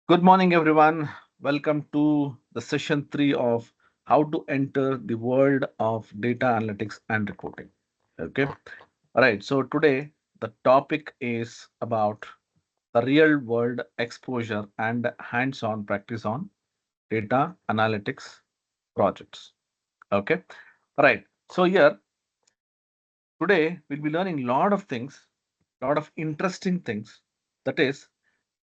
Good morning, everyone. Welcome to the session three of how to enter the world of data analytics and reporting. Okay. All right. So today the topic is about the real world exposure and hands-on practice on data analytics projects. Okay. All right. So here today we'll be learning a lot of things, lot of interesting things. That is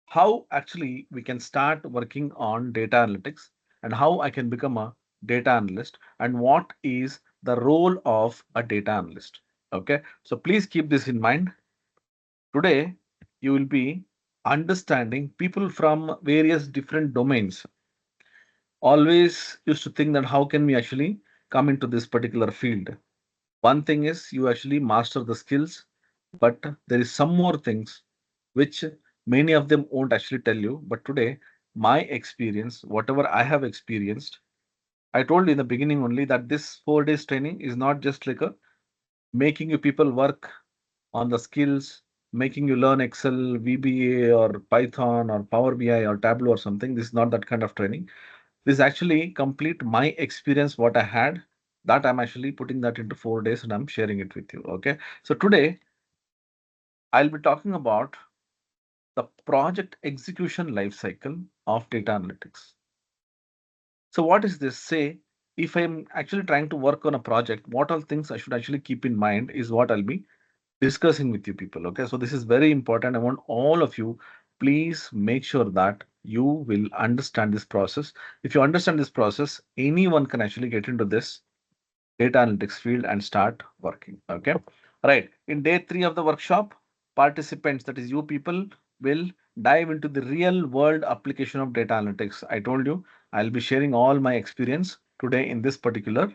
how actually we can start working on data analytics and how I can become a data analyst and what is the role of a data analyst. Okay, so please keep this in mind. Today, you will be understanding people from various different domains. Always used to think that how can we actually come into this particular field. One thing is you actually master the skills, but there is some more things which many of them won't actually tell you. But today, my experience, whatever I have experienced, I told you in the beginning only that this 4 days training is not just like a making you people work on the skills, making you learn Excel, VBA, or Python, or Power BI, or Tableau, or something. This is not that kind of training. This actually complete my experience, what I had. That I'm actually putting that into 4 days and I'm sharing it with you. Okay. So today I'll be talking about the project execution life cycle of data analytics. So what is this? Say, if I'm actually trying to work on a project, what all things I should actually keep in mind is what I'll be discussing with you people. Okay, so this is very important. I want all of you, please make sure that you will understand this process. If you understand this process, anyone can actually get into this data analytics field and start working. Okay. Right. In day three of the workshop, participants, that is you people, will dive into the real world application of data analytics. I told you I'll be sharing all my experience today in this particular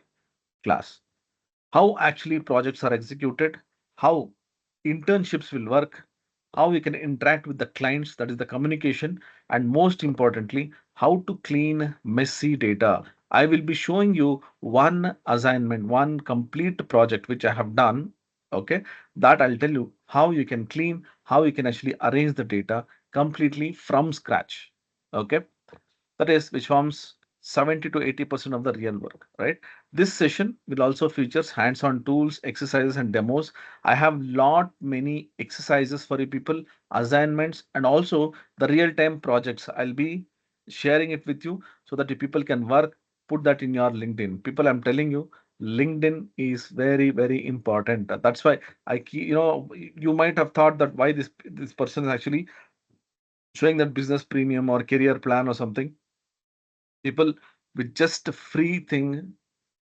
class. How actually projects are executed, how internships will work, how we can interact with the clients, that is the communication, and most importantly, how to clean messy data. I will be showing you one assignment, one complete project which I have done. Okay, that I'll tell you how you can clean, how you can actually arrange the data completely from scratch. Okay, that is which forms 70 to 80% of the real work, right? This session will also features hands-on tools, exercises, and demos. I have lot many exercises for you people, assignments, and also the real-time projects. I'll be sharing it with you so that you people can work, put that in your LinkedIn. People, I'm telling you, LinkedIn is very, very important. That's why you might have thought that why this person is actually showing that business premium or career plan or something. People, with just a free thing,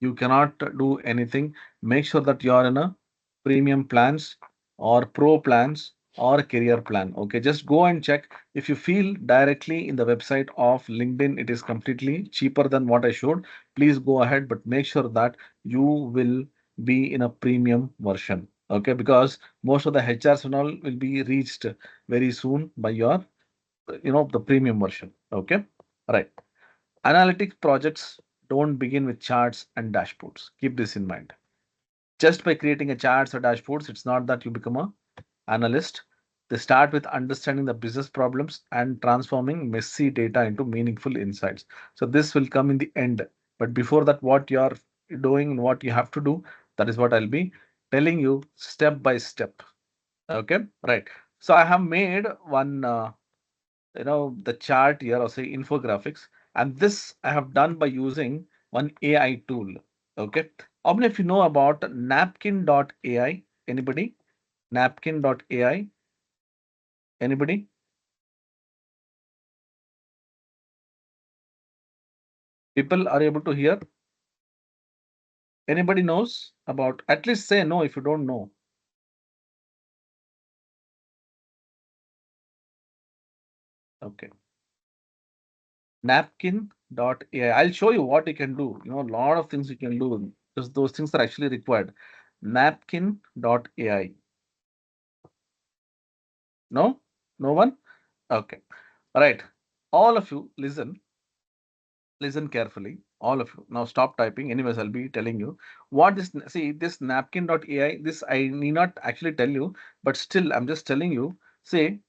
you cannot do anything. Make sure that you are in a premium plans or pro plans or career plan. Okay, just go and check. If you feel directly in the website of LinkedIn, it is completely cheaper than what I showed. Please go ahead, but make sure that you will be in a premium version. Okay, because most of the HRs and all will be reached very soon by your, the premium version. Okay, right. Analytics projects don't begin with charts and dashboards. Keep this in mind. Just by creating a charts or dashboards, it's not that you become a analyst. They start with understanding the business problems and transforming messy data into meaningful insights. So this will come in the end. But before that, what you are doing and what you have to do, that is what I'll be telling you step by step. Okay, right. So I have made one the chart here or say infographics, and this I have done by using one AI tool. Okay, how many of you know about napkin.ai? Anybody? Napkin.ai? Anybody? People are able to hear? Anybody knows about? At least say no if you don't know. Okay, napkin.ai, I'll show you what you can do. A lot of things you can do because those things are actually required. Napkin.ai. No, no one. Okay. All right. All of you, listen carefully. All of you. Now stop typing. Anyways, I'll be telling you what this, see, this napkin.ai, this I need not actually tell you, but still, I'm just telling you. Say,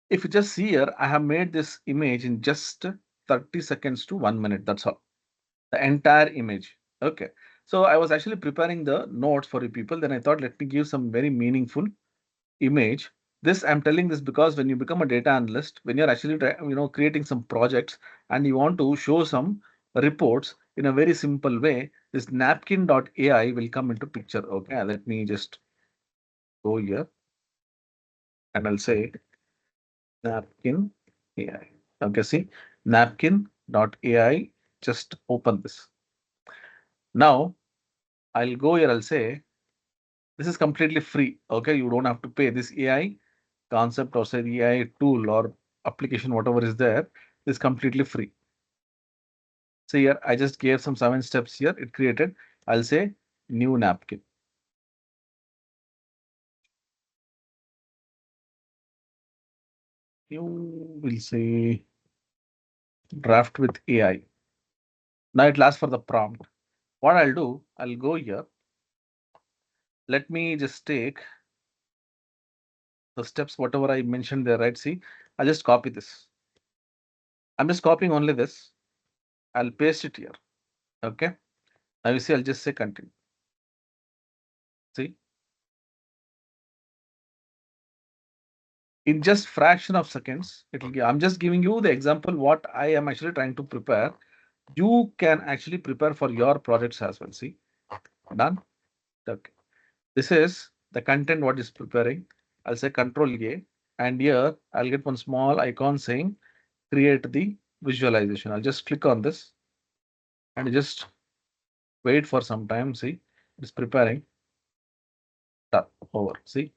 If you just see here, I have made this image in just 30 seconds to 1 minute. That's all. The entire image. Okay. So I was actually preparing the notes for you people. Then I thought, let me give some very meaningful image. This I'm telling this because when you become a data analyst, when you're actually creating some projects and you want to show some reports in a very simple way, this napkin.ai will come into picture. Okay, let me just go here and I'll say napkin AI. Okay, see napkin.ai. Just open this. Now I'll go here. I'll say this is completely free. Okay, you don't have to pay. This AI concept or say the AI tool or application, whatever is there, is completely free. So here I just gave some 7 steps here. It created. I'll say new napkin. You will say draft with AI. Now it asks for the prompt. What I'll do, I'll go here. Let me just take the steps, whatever I mentioned there, right? See, I'll just copy this. I'm just copying only this. I'll paste it here. Okay. Now you see, I'll just say continue. See, in just fraction of seconds, it'll give. I'm just giving you the example what I am actually trying to prepare. You can actually prepare for your projects as well. See, done. Okay. This is the content what is preparing. I'll say control A, and here I'll get one small icon saying create the visualization. I'll just click on this and just wait for some time. See, it's preparing. Done. Over. See,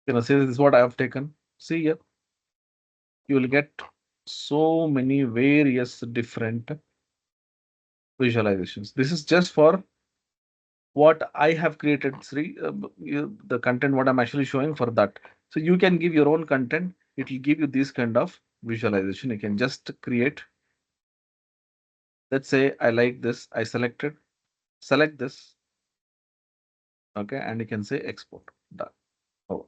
see this is what I have taken. See here, you will get so many various different visualizations. This is just for what I have created, Sri, the content what I'm actually showing for that. So you can give your own content. It will give you this kind of visualization. You can just create. Let's say I like this. I selected. Select this. Okay, and you can say export. Done. Over.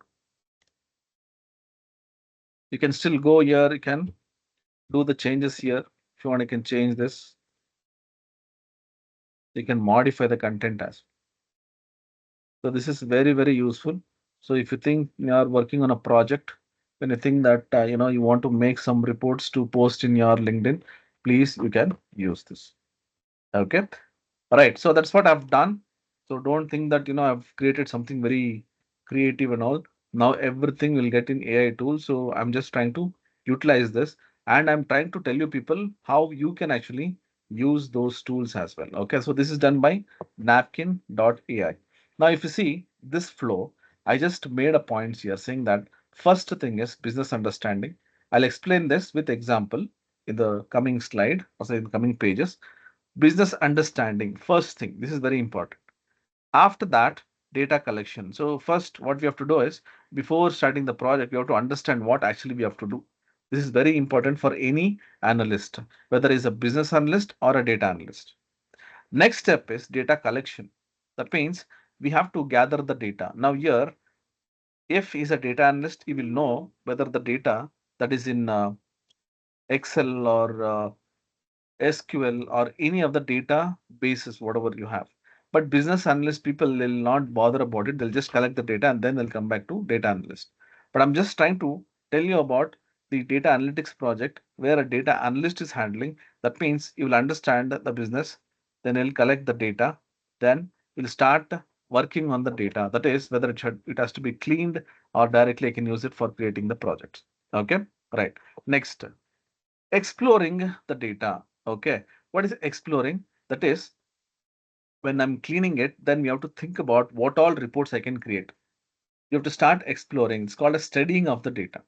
You can still go here. You can do the changes here. If you want, you can change this. You can modify the content as well. So this is very, very useful. So if you think you are working on a project, when you think that you want to make some reports to post in your LinkedIn, please you can use this. Okay. All right. So that's what I've done. So don't think that I've created something very creative and all. Now everything will get in AI tools. So I'm just trying to utilize this and I'm trying to tell you people how you can actually use those tools as well. Okay. So this is done by napkin.ai. Now, if you see this flow, I just made a point here saying that first thing is business understanding. I'll explain this with example in the coming slide or say in the coming pages. Business understanding, first thing, this is very important. After that, data collection. So first what we have to do is before starting the project, we have to understand what actually we have to do. This is very important for any analyst, whether it's a business analyst or a data analyst. Next step is data collection. That means we have to gather the data. Now here, if he's a data analyst, he will know whether the data that is in Excel or SQL or any of the data bases, whatever you have. But business analyst people will not bother about it. They'll just collect the data and then they'll come back to data analyst. But I'm just trying to tell you about the data analytics project where a data analyst is handling. That means you will understand the business, then you'll collect the data, then you'll start working on the data. That is whether it has to be cleaned or directly I can use it for creating the projects. Okay, right. Next, exploring the data. Okay, what is exploring? That is when I'm cleaning it, then we have to think about what all reports I can create. You have to start exploring. It's called a studying of the data.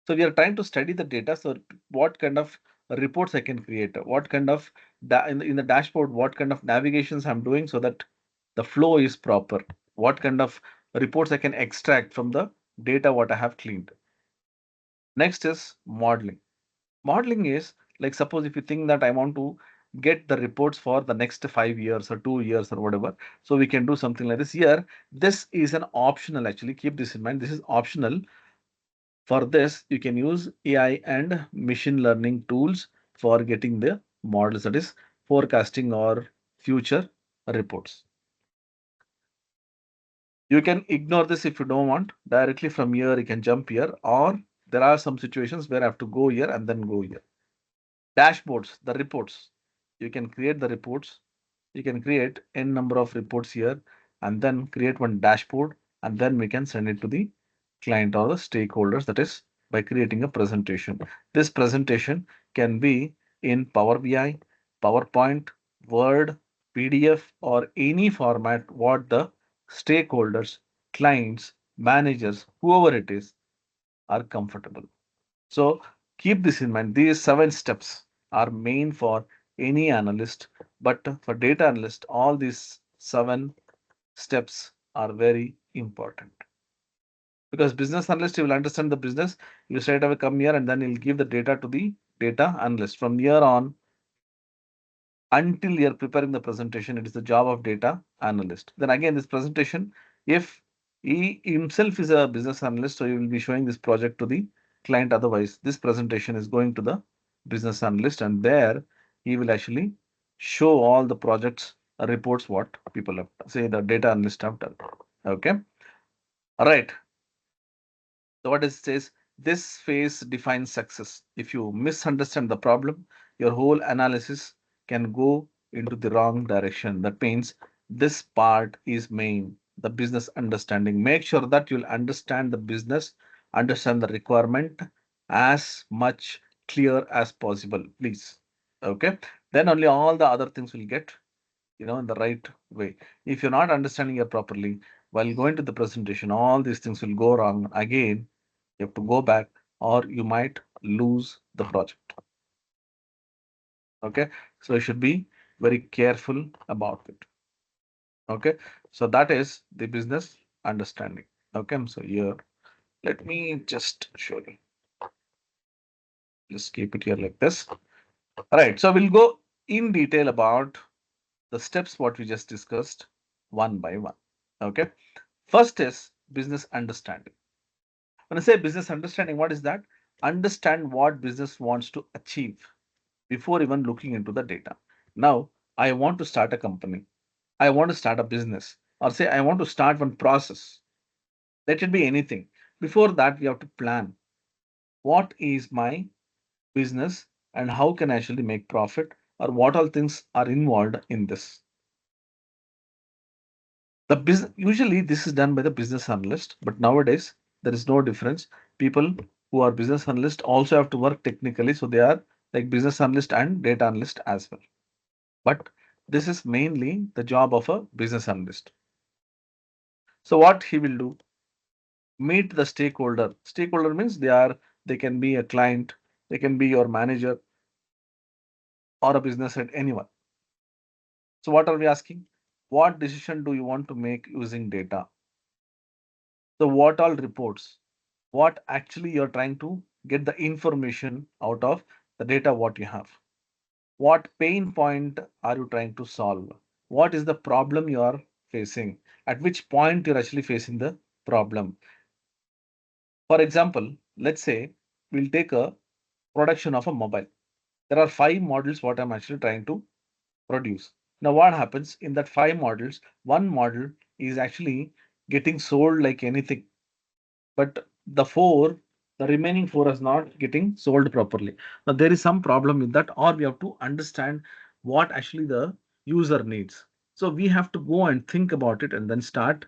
So we are trying to study the data. So what kind of reports I can create, what kind of in the dashboard, what kind of navigations I'm doing so that the flow is proper, what kind of reports I can extract from the data what I have cleaned. Next is modeling. Modeling is like suppose if you think that I want to get the reports for the next 5 years or 2 years or whatever, so we can do something like this. Here, this is an optional actually. Keep this in mind. This is optional. For this, you can use AI and machine learning tools for getting the models, that is forecasting or future reports. You can ignore this if you don't want. Directly from here, you can jump here, or there are some situations where I have to go here and then go here. Dashboards, the reports. You can create the reports. You can create n number of reports here and then create one dashboard, and then we can send it to the client or the stakeholders, that is by creating a presentation. This presentation can be in Power BI, PowerPoint, Word, PDF, or any format what the stakeholders, clients, managers, whoever it is, are comfortable. So keep this in mind. These 7 steps are main for any analyst, but for data analyst, all these 7 steps are very important. Because business analyst, you will understand the business, you straight away come here and then you'll give the data to the data analyst. From here on, until you're preparing the presentation, it is the job of data analyst. Then again, this presentation, if he himself is a business analyst, so he will be showing this project to the client. Otherwise, this presentation is going to the business analyst, and there he will actually show all the projects reports what people have, say the data analyst have done. Okay. All right. So what it says, this phase defines success. If you misunderstand the problem, your whole analysis can go into the wrong direction. That means this part is main, the business understanding. Make sure that you'll understand the business, understand the requirement as much clear as possible, please. Okay. Then only all the other things will get, in the right way. If you're not understanding it properly, while going to the presentation, all these things will go wrong again. You have to go back, or you might lose the project. Okay, so you should be very careful about it. Okay, so that is the business understanding. Okay, so here, let me just show you. Just keep it here like this. All right, so we'll go in detail about the steps what we just discussed one by one. Okay, first is business understanding. When I say business understanding, what is that? Understand what business wants to achieve before even looking into the data. Now, I want to start a company. I want to start a business, or say I want to start one process. Let it be anything. Before that, we have to plan what is my business and how can I actually make profit, or what all things are involved in this. The business, usually this is done by the business analyst, but nowadays there is no difference. People who are business analyst also have to work technically, so they are like business analyst and data analyst as well. But this is mainly the job of a business analyst. So what he will do, meet the stakeholder. Stakeholder means they can be a client, they can be your manager or a business head, anyone. So what are we asking? What decision do you want to make using data? So what all reports? What actually you're trying to get the information out of the data what you have? What pain point are you trying to solve? What is the problem you are facing? At which point you're actually facing the problem? For example, let's say we'll take a production of a mobile. There are 5 models what I'm actually trying to produce. Now, what happens in that 5 models? One model is actually getting sold like anything, but the remaining four is not getting sold properly. Now, there is some problem with that, or we have to understand what actually the user needs. So we have to go and think about it and then start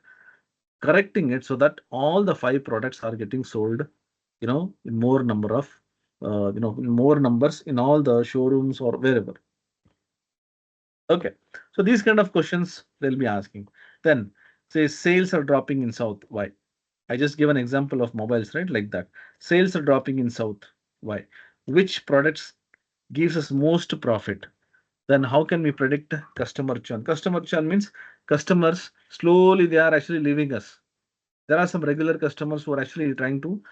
correcting it so that all the 5 products are getting sold, in more number of, in more numbers in all the showrooms or wherever. Okay, so these kind of questions they'll be asking. Then say sales are dropping in South. Why? I just give an example of mobiles, right? Like that. Sales are dropping in South. Why? Which products gives us most profit? Then how can we predict customer churn? Customer churn means customers slowly they are actually leaving us. There are some regular customers who are actually trying to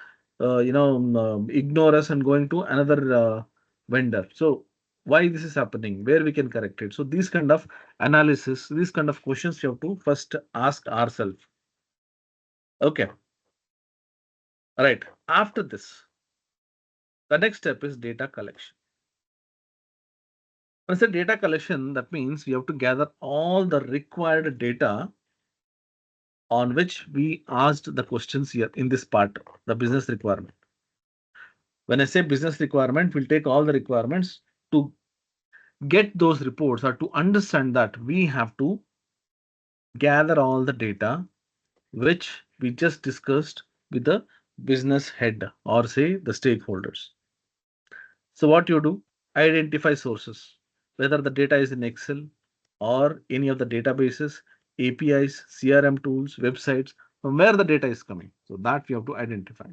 ignore us and going to another vendor. So why this is happening, where we can correct it? So these kind of analysis, these kind of questions you have to first ask ourselves. Okay, All right. After this, the next step is data collection. When I say data collection, that means we have to gather all the required data on which we asked the questions here in this part, the business requirement. When I say business requirement, we'll take all the requirements to get those reports or to understand that we have to gather all the data which we just discussed with the business head or say the stakeholders. So what you do, identify sources, whether the data is in Excel or any of the databases, APIs, CRM tools, websites, from where the data is coming. So that we have to identify.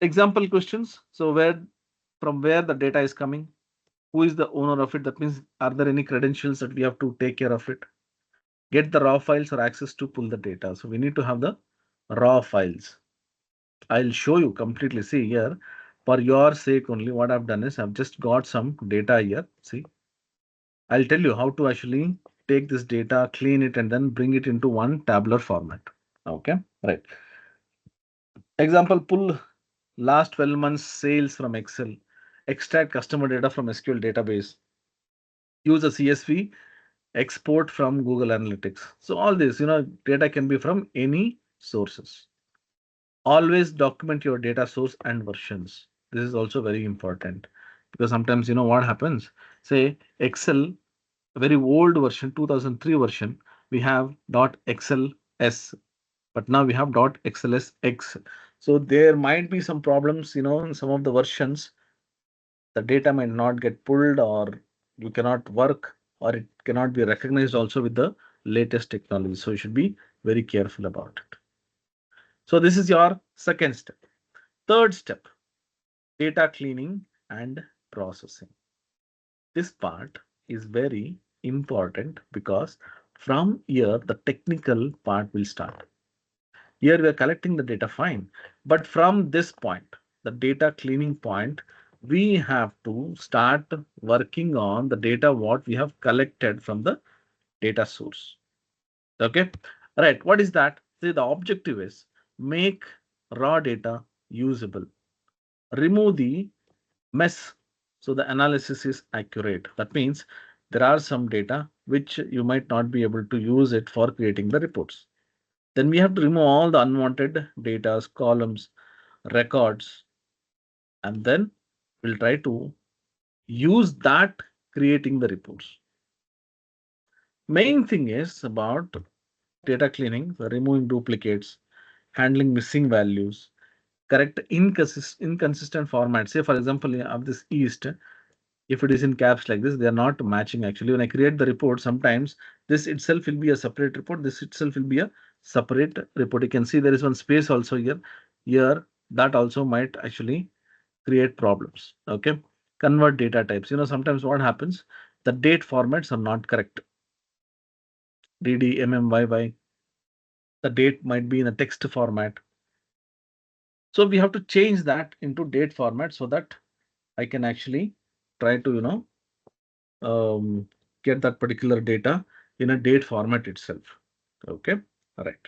Example questions. So where from where the data is coming, who is the owner of it? That means are there any credentials that we have to take care of it? Get the raw files or access to pull the data. So we need to have the raw files. I'll show you completely. See here, for your sake only, what I've done is I've just got some data here. See, I'll tell you how to actually take this data, clean it, and then bring it into one tabular format. Okay, right. Example, pull last 12 months sales from Excel, extract customer data from SQL database, use a CSV, export from Google Analytics. So all this, data can be from any sources. Always document your data source and versions. This is also very important because sometimes what happens. Say Excel, a very old version, 2003 version, we have .xls, but now we have .xlsx. So there might be some problems, in some of the versions. The data might not get pulled, or you cannot work, or it cannot be recognized also with the latest technology. So you should be very careful about it. So this is your second step. Third step, data cleaning and processing. This part is very important because from here the technical part will start. Here we are collecting the data fine, but from this point, the data cleaning point, we have to start working on the data what we have collected from the data source. Okay, right. What is that? See, the objective is make raw data usable, remove the mess so the analysis is accurate. That means there are some data which you might not be able to use it for creating the reports. Then we have to remove all the unwanted data, columns, records, and then we'll try to use that creating the reports. Main thing is about data cleaning, so removing duplicates, handling missing values, correct inconsistent format. Say for example, of this east, if it is in caps like this, they are not matching actually. When I create the report, sometimes this itself will be a separate report. This itself will be a separate report. You can see there is one space also here. Here, that also might actually create problems. Okay. Convert data types. Sometimes what happens, the date formats are not correct. DD, MMYY, the date might be in a text format. So we have to change that into date format so that I can actually try to, um, get that particular data in a date format itself. Okay, all right.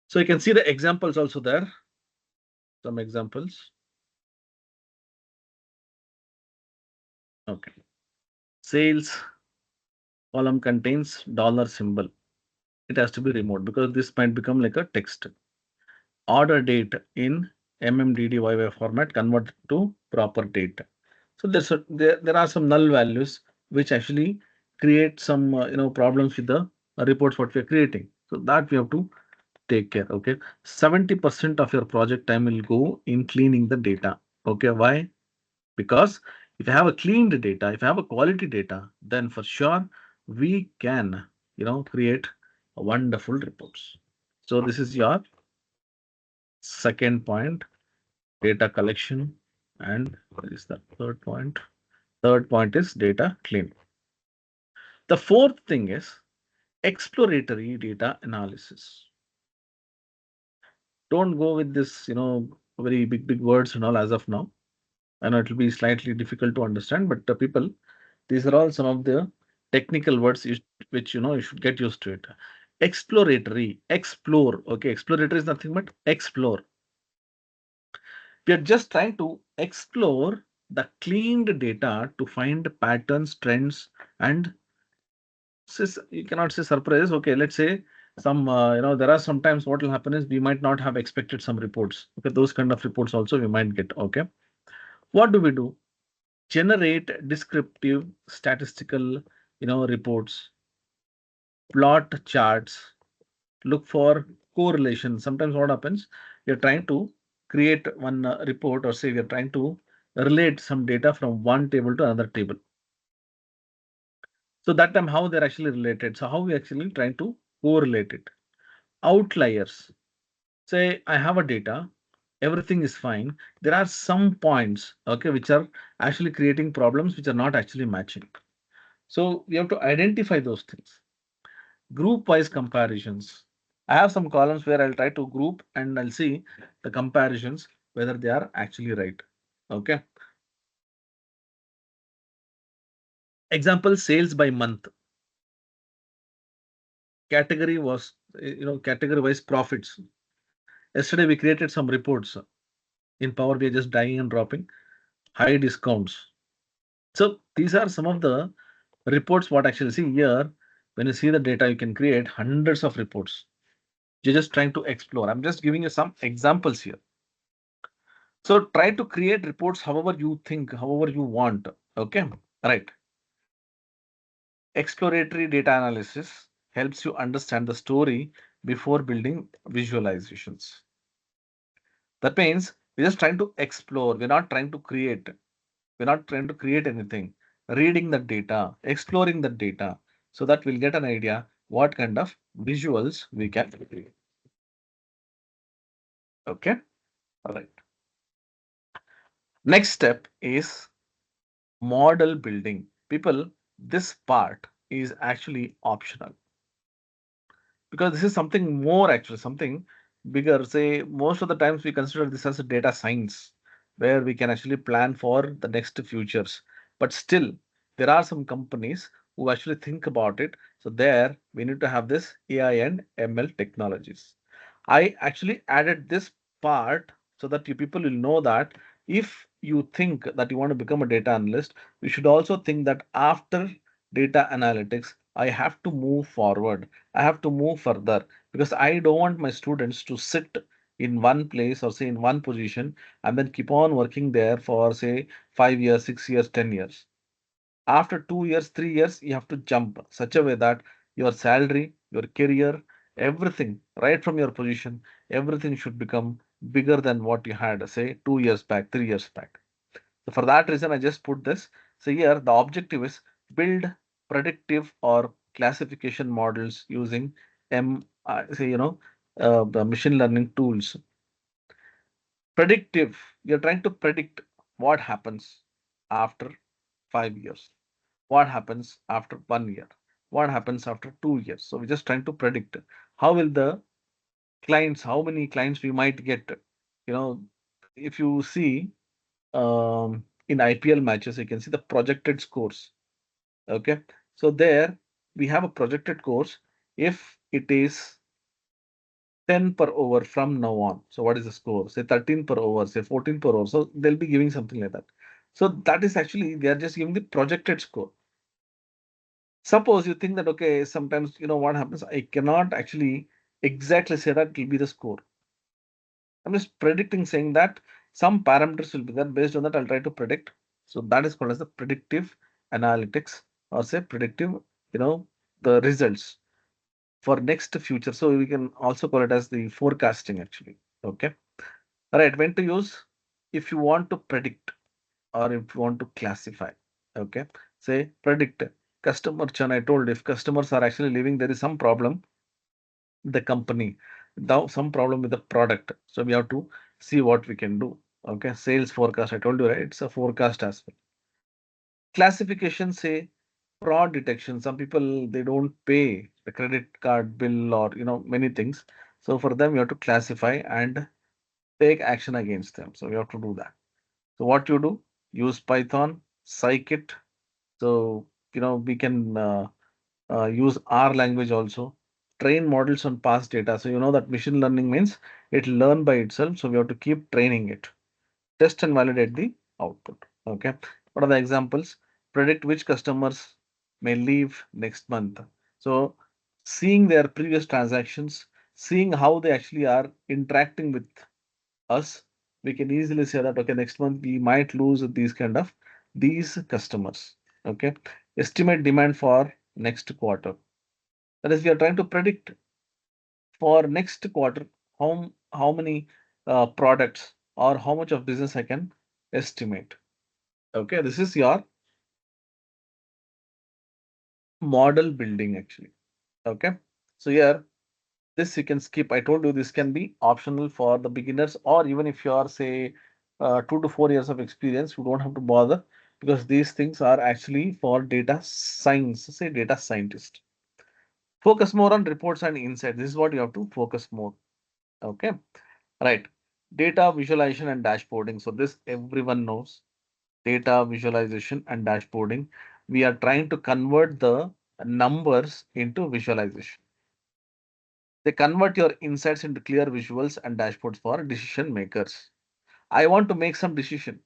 So you can see the examples also there. Some examples. Okay. Sales column contains dollar symbol. It has to be removed because this might become like a text. Order date in MMDDYY format convert to proper date. So there are some null values which actually create some problems with the reports what we are creating. So that we have to take care. Okay, 70% of your project time will go in cleaning the data. Okay, why? Because if you have a cleaned data, if you have a quality data, then for sure we can create a wonderful reports. So this is your second point, data collection. And what is the third point? Third point is data cleaning. The fourth thing is exploratory data analysis. Don't go with this very big words and all as of now. I know it will be slightly difficult to understand, but people, these are all some of the technical words which you should get used to it. Exploratory, explore. Okay, exploratory is nothing but explore. We are just trying to explore the cleaned data to find patterns, trends, and you cannot say surprise. Okay, let's say there are sometimes what will happen is we might not have expected some reports. Okay, those kind of reports also we might get. Okay, what do we do? Generate descriptive statistical, reports, plot charts, look for correlation. Sometimes what happens, you're trying to create one report, or say you're trying to relate some data from one table to another table. So that time how they're actually related. So how we actually trying to correlate it. Outliers. Say I have a data, everything is fine. There are some points, okay, which are actually creating problems which are not actually matching. So we have to identify those things. Group wise comparisons. I have some columns where I'll try to group and I'll see the comparisons whether they are actually right. Okay. Example, sales by month. Category was, category wise profits. Yesterday we created some reports in Power BI, just dying and dropping, high discounts. So these are some of the reports what actually see here. When you see the data, you can create hundreds of reports. You're just trying to explore. I'm just giving you some examples here. So try to create reports however you think, however you want. Okay, right. Exploratory data analysis helps you understand the story before building visualizations. That means we're just trying to explore. We're not trying to create. We're not trying to create anything. Reading the data, exploring the data, so that we'll get an idea what kind of visuals we can create. Okay, all right. Next step is model building. People, this part is actually optional because this is something more, actually something bigger. Say most of the times we consider this as a data science where we can actually plan for the next futures, but still there are some companies who actually think about it. So there we need to have this AI and ML technologies. I actually added this part so that you people will know that if you think that you want to become a data analyst, you should also think that after data analytics I have to move forward. I have to move further because I don't want my students to sit in one place or say in one position and then keep on working there for say 5 years, 6 years, 10 years. After 2 years, 3 years, you have to jump such a way that your salary, your career, everything, right from your position, everything should become bigger than what you had, say, 2 years back, 3 years back. So for that reason, I just put this. So here the objective is build predictive or classification models using the machine learning tools. Predictive, you're trying to predict what happens after 5 years, what happens after 1 year, what happens after 2 years. So we're just trying to predict how will the clients, how many clients we might get. You know, if you see in IPL matches, you can see the projected scores. Okay. So there we have a projected course if it is 10 per over from now on. So what is the score? Say 13 per over, say 14 per over. So they'll be giving something like that. So that is actually, they are just giving the projected score. Suppose you think that, okay, sometimes, what happens? I cannot actually exactly say that it will be the score. I'm just predicting, saying that some parameters will be there. Based on that, I'll try to predict. So that is called as the predictive analytics, or say predictive, the results for next future. So we can also call it as the forecasting actually. Okay. All right. When to use? If you want to predict or if you want to classify. Okay. Say predict customer churn. I told if customers are actually leaving, there is some problem the company, now some problem with the product. So we have to see what we can do. Okay. Sales forecast. I told you, right? It's a forecast as well. Classification, say fraud detection. Some people they don't pay the credit card bill or many things. So for them, you have to classify and take action against them. So we have to do that. So what you do? Use Python, Scikit. So we can use R language also. Train models on past data. So you know that machine learning means it learn by itself. So we have to keep training it. Test and validate the output. Okay. What are the examples? Predict which customers may leave next month. So seeing their previous transactions, seeing how they actually are interacting with us, we can easily say that okay, next month we might lose these customers. Okay. Estimate demand for next quarter. That is, we are trying to predict for next quarter how many products or how much of business I can estimate. Okay, this is your model building actually. Okay, so here this you can skip. I told you this can be optional for the beginners, or even if you are say 2 to 4 years of experience, you don't have to bother because these things are actually for data science, say data scientist. Focus more on reports and insight. This is what you have to focus more. Okay, right. Data visualization and dashboarding. So this everyone knows. Data visualization and dashboarding. We are trying to convert the numbers into visualization. They convert your insights into clear visuals and dashboards for decision makers. I want to make some decision.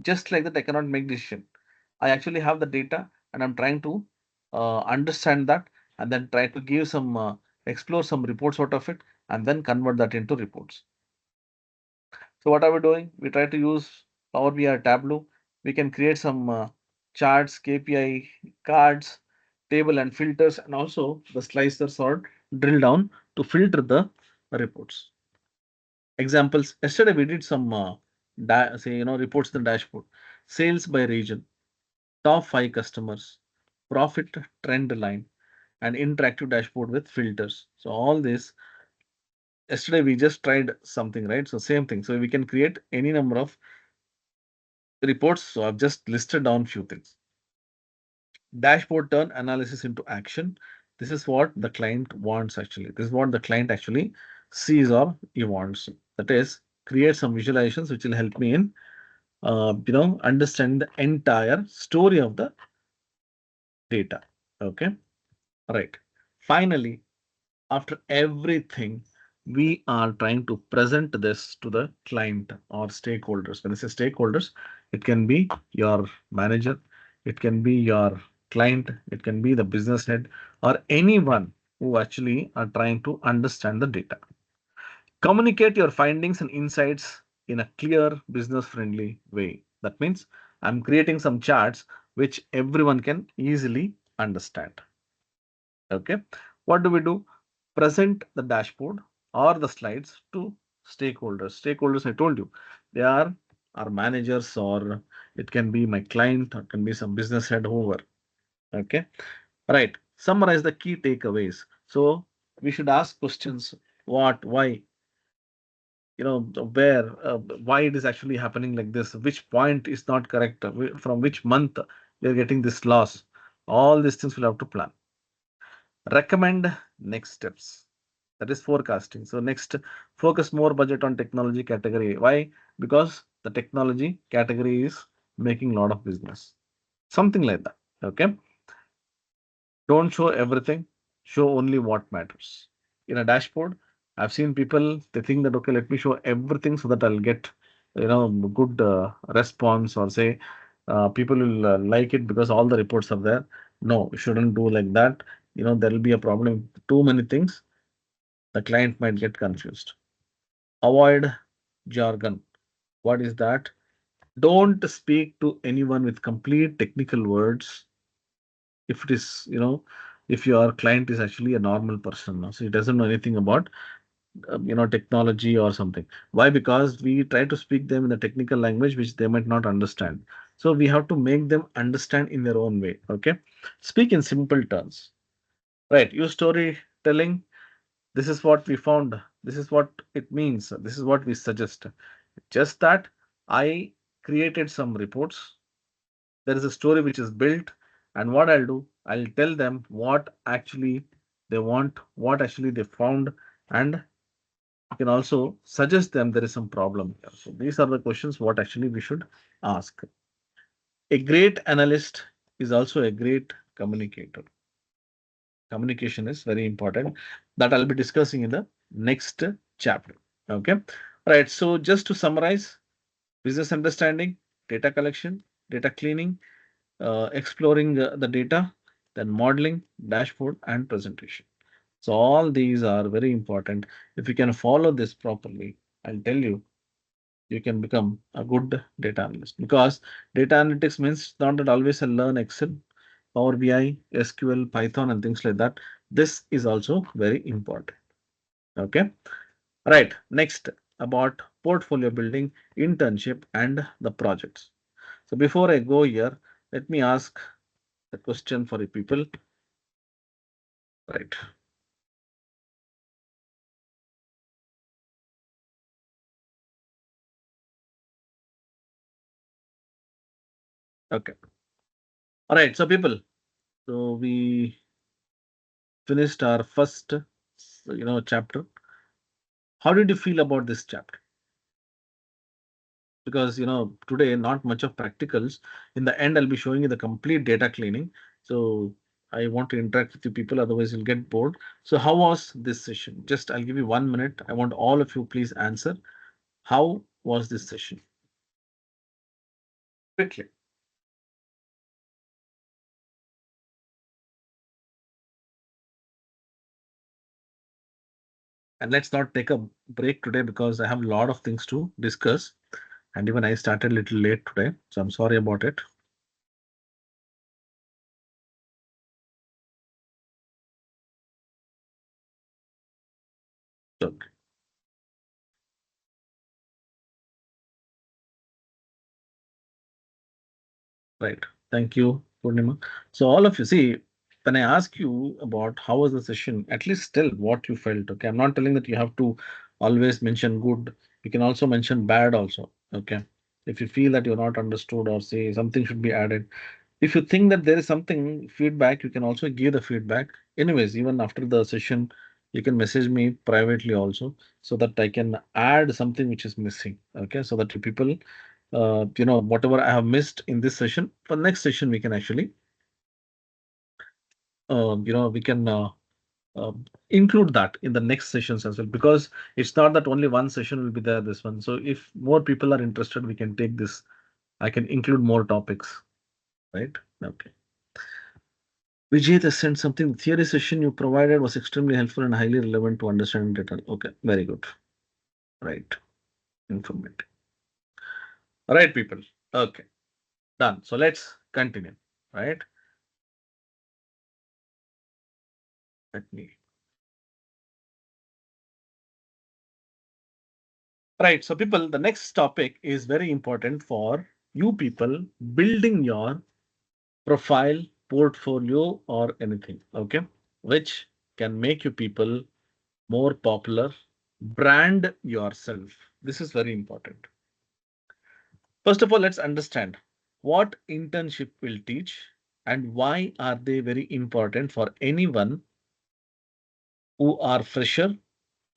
Just like that, I cannot make decision. I actually have the data and I'm trying to understand that and then try to give some explore some reports out of it and then convert that into reports. So what are we doing? We try to use Power BI Tableau. We can create some charts, KPI cards, table and filters, and also the slicers or drill down to filter the reports. Examples. Yesterday we did some say reports in the dashboard. Sales by region, top 5 customers, profit trend line, and interactive dashboard with filters. So all this yesterday we just tried something, right? So same thing. So we can create any number of reports. So I've just listed down few things. Dashboard turn analysis into action. This is what the client wants actually. This is what the client actually sees or he wants. That is, create some visualizations which will help me in understanding the entire story of the data. Okay, right. Finally, after everything, we are trying to present this to the client or stakeholders. When I say stakeholders, it can be your manager, it can be your client, it can be the business head, or anyone who actually are trying to understand the data. Communicate your findings and insights in a clear, business friendly way. That means I'm creating some charts which everyone can easily understand. Okay. What do we do? Present the dashboard or the slides to stakeholders. Stakeholders, I told you, they are our managers, or it can be my client, or it can be some business head, whoever. Okay. Right. Summarize the key takeaways. So we should ask questions. What, why, where, why it is actually happening like this, which point is not correct, from which month you're getting this loss. All these things we'll have to plan. Recommend next steps. That is forecasting. So next, focus more budget on technology category. Why? Because the technology category is making a lot of business. Something like that. Okay. Don't show everything. Show only what matters. In a dashboard, I've seen people, they think that, okay, let me show everything so that I'll get, good response, or say, people will like it because all the reports are there. No, you shouldn't do like that. There will be a problem. Too many things, the client might get confused. Avoid jargon. What is that? Don't speak to anyone with complete technical words if it is, if your client is actually a normal person. So he doesn't know anything about, technology or something. Why? Because we try to speak them in the technical language which they might not understand. So we have to make them understand in their own way. Okay. Speak in simple terms. Right. Use storytelling. This is what we found. This is what it means. This is what we suggest. Just that I created some reports. There is a story which is built, and what I'll do, I'll tell them what actually they want, what actually they found, and you can also suggest them there is some problem here. So these are the questions what actually we should ask. A great analyst is also a great communicator. Communication is very important. That I'll be discussing in the next chapter. Okay. Right. So just to summarize, business understanding, data collection, data cleaning, exploring the data, then modeling, dashboard, and presentation. So all these are very important. If you can follow this properly, I'll tell you, you can become a good data analyst, because data analytics means not that always I learn Excel, Power BI, SQL, Python, and things like that. This is also very important. Okay. Right. Next, about portfolio building, internship, and the projects. So before I go here, let me ask the question for the people. Right. Okay. All right. So people, so we finished our first, chapter. How did you feel about this chapter? Because today not much of practicals. In the end, I'll be showing you the complete data cleaning. So I want to interact with you people, otherwise you'll get bored. So how was this session? Just I'll give you 1 minute. I want all of you please answer. How was this session? Quickly. And let's not take a break today, because I have a lot of things to discuss. And even I started a little late today, so I'm sorry about it. So, right. Thank you, Purnima. So all of you, see, when I ask you about how was the session, at least tell what you felt. Okay. I'm not telling that you have to always mention good. You can also mention bad also. Okay. If you feel that you're not understood, or say something should be added. If you think that there is something feedback, you can also give the feedback. Anyways, even after the session, you can message me privately also, so that I can add something which is missing. Okay. So that you people, whatever I have missed in this session, for next session, we can actually, we can uh, include that in the next sessions as well, because it's not that only one session will be there, this one. So if more people are interested, we can take this. I can include more topics, right? Okay. Vijay has sent something. Theory session you provided was extremely helpful and highly relevant to understand data. Okay, very good. Right. Informative. All right, people. Okay, done. So let's continue. Right. Let me. Right. So, people, the next topic is very important for you people building your profile, portfolio, or anything. Okay. Which can make you people more popular. Brand yourself. This is very important. First of all, let's understand what internship will teach and why are they very important for anyone who are fresher,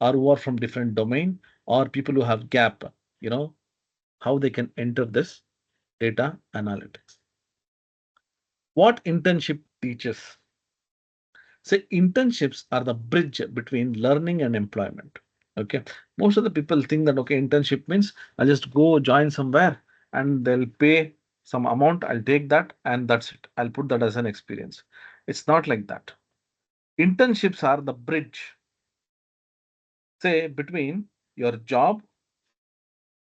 or who are from different domain, or people who have gap, you know, how they can enter this data analytics. What internship teaches? Say internships are the bridge between learning and employment. Okay. Most of the people think that okay, internship means I'll just go join somewhere and they'll pay some amount. I'll take that and that's it. I'll put that as an experience. It's not like that. Internships are the bridge, say, between your job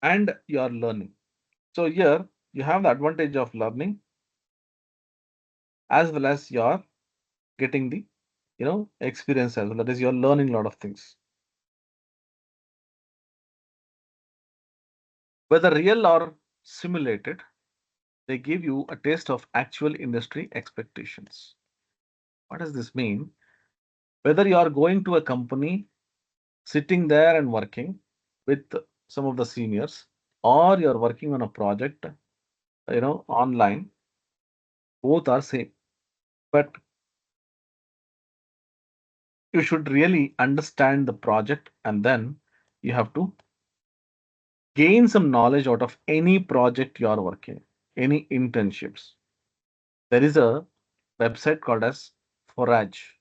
and your learning. So here you have the advantage of learning, as well as you're getting the experience as well. That is, you're learning a lot of things. Whether real or simulated, they give you a taste of actual industry expectations. What does this mean? Whether you are going to a company, sitting there and working with some of the seniors, or you're working on a project, online, both are same. But you should really understand the project, and then you have to gain some knowledge out of any project you are working, any internships. There is a website called as Forage.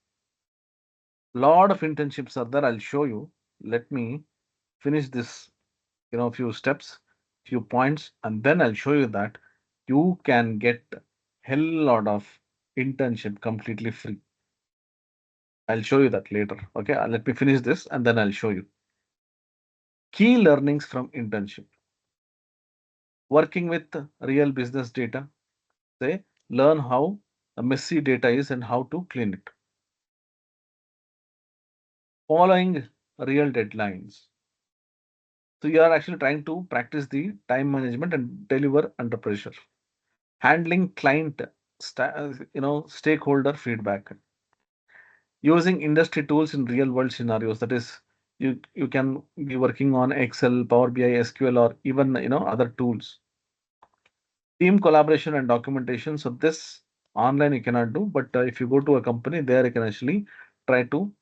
Lot of internships are there. I'll show you. Let me finish this, few steps, few points, and then I'll show you that you can get hell lot of internship completely free. I'll show you that later. Okay, let me finish this and then I'll show you. Key learnings from internship. Working with real business data. Say, learn how messy data is and how to clean it. Following real deadlines. So you are actually trying to practice the time management and deliver under pressure. Handling client, stakeholder feedback. Using industry tools in real world scenarios. That is, you can be working on Excel, Power BI, SQL, or even other tools. Team collaboration and documentation. So this online you cannot do, but if you go to a company, there you can actually try to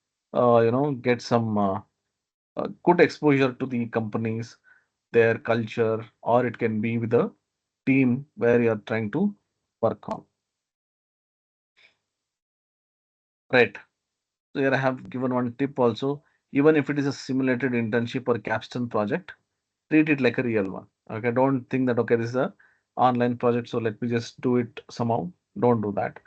get some good exposure to the companies, their culture, or it can be with a team where you are trying to work on. Right. So here I have given one tip also. Even if it is a simulated internship or capstone project, treat it like a real one. Okay, don't think that okay, this is a online project, so let me just do it somehow. Don't do that.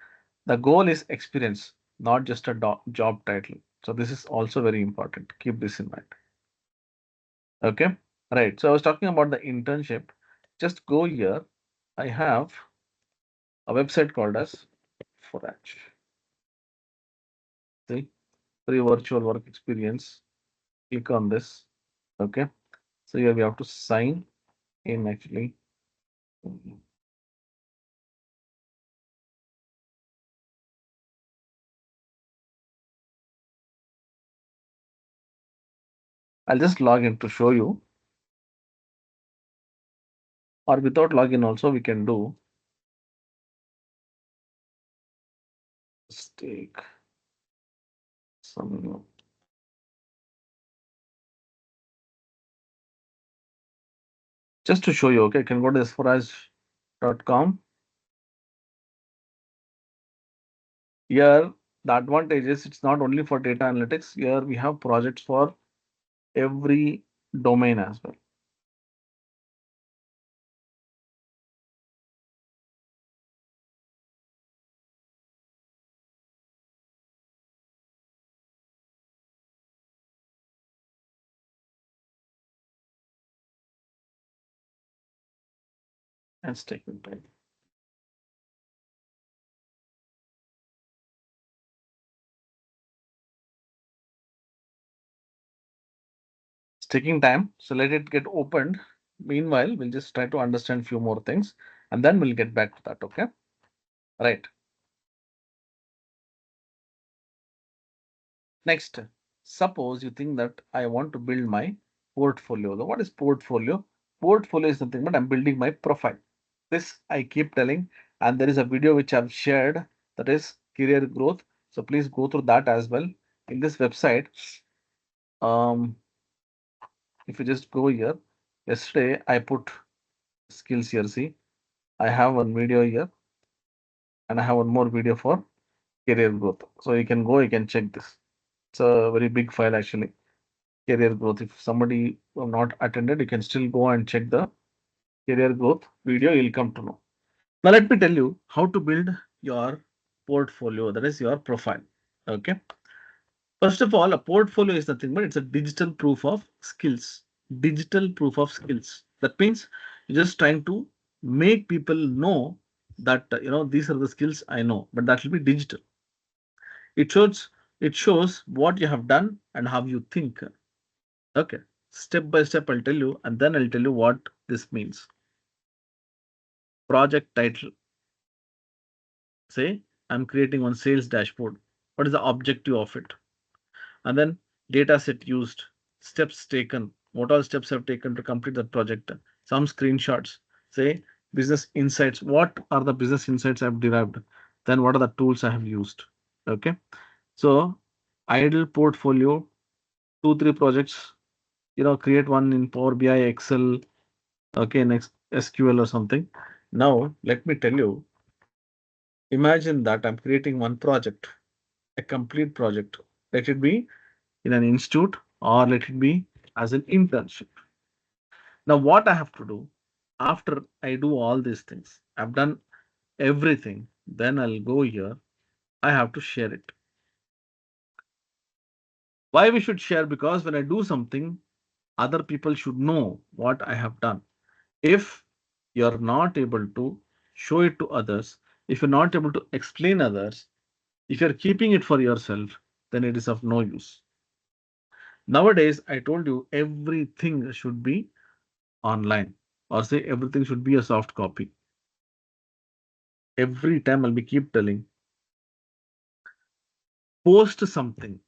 The goal is experience, not just a job title. So this is also very important. Keep this in mind. Okay, right. So I was talking about the internship. Just go here. I have a website called as Forage. See, free virtual work experience. Click on this. Okay. So here we have to sign in actually. I'll just log in to show you, or without login also we can do. Let's take some, just to show you. Okay, you can go to sforage.com. Here, the advantage is it's not only for data analytics. Here we have projects for every domain as well. Let's take it back. It's taking time, so let it get opened. Meanwhile, we'll just try to understand few more things, and then we'll get back to that. Okay, right. Next, suppose you think that I want to build my portfolio. What is portfolio? Portfolio is nothing but I'm building my profile. This I keep telling, and there is a video which I've shared, that is career growth. So please go through that as well. In this website, um, if you just go here, yesterday I put skills here. See, I have one video here, and I have one more video for career growth. So you can go, you can check this. It's a very big file actually. Career growth. If somebody have not attended, you can still go and check the career growth video. You'll come to know. Now let me tell you how to build your portfolio. That is your profile. Okay. First of all, a portfolio is nothing but it's a digital proof of skills. Digital proof of skills. That means you're just trying to make people know that these are the skills I know, but that will be digital. It shows what you have done and how you think. Okay, step by step I'll tell you, and then I'll tell you what this means. Project title. Say I'm creating one sales dashboard. What is the objective of it? And then data set used, steps taken, what all steps I've taken to complete that project, some screenshots, say business insights, what are the business insights I've derived, then what are the tools I have used. Okay, so idle portfolio, 2 3 projects, create one in Power BI, Excel, okay, next SQL or something. Now let me tell you Imagine that I'm creating one project, a complete project. Let it be in an institute or let it be as an internship. Now, what I have to do after I do all these things, I've done everything, then I'll go here. I have to share it. Why we should share? Because when I do something, other people should know what I have done. If you're not able to show it to others, if you're not able to explain others, if you're keeping it for yourself, then it is of no use. Nowadays, I told you everything should be online, or say everything should be a soft copy. Every time I'll be keep telling, post something,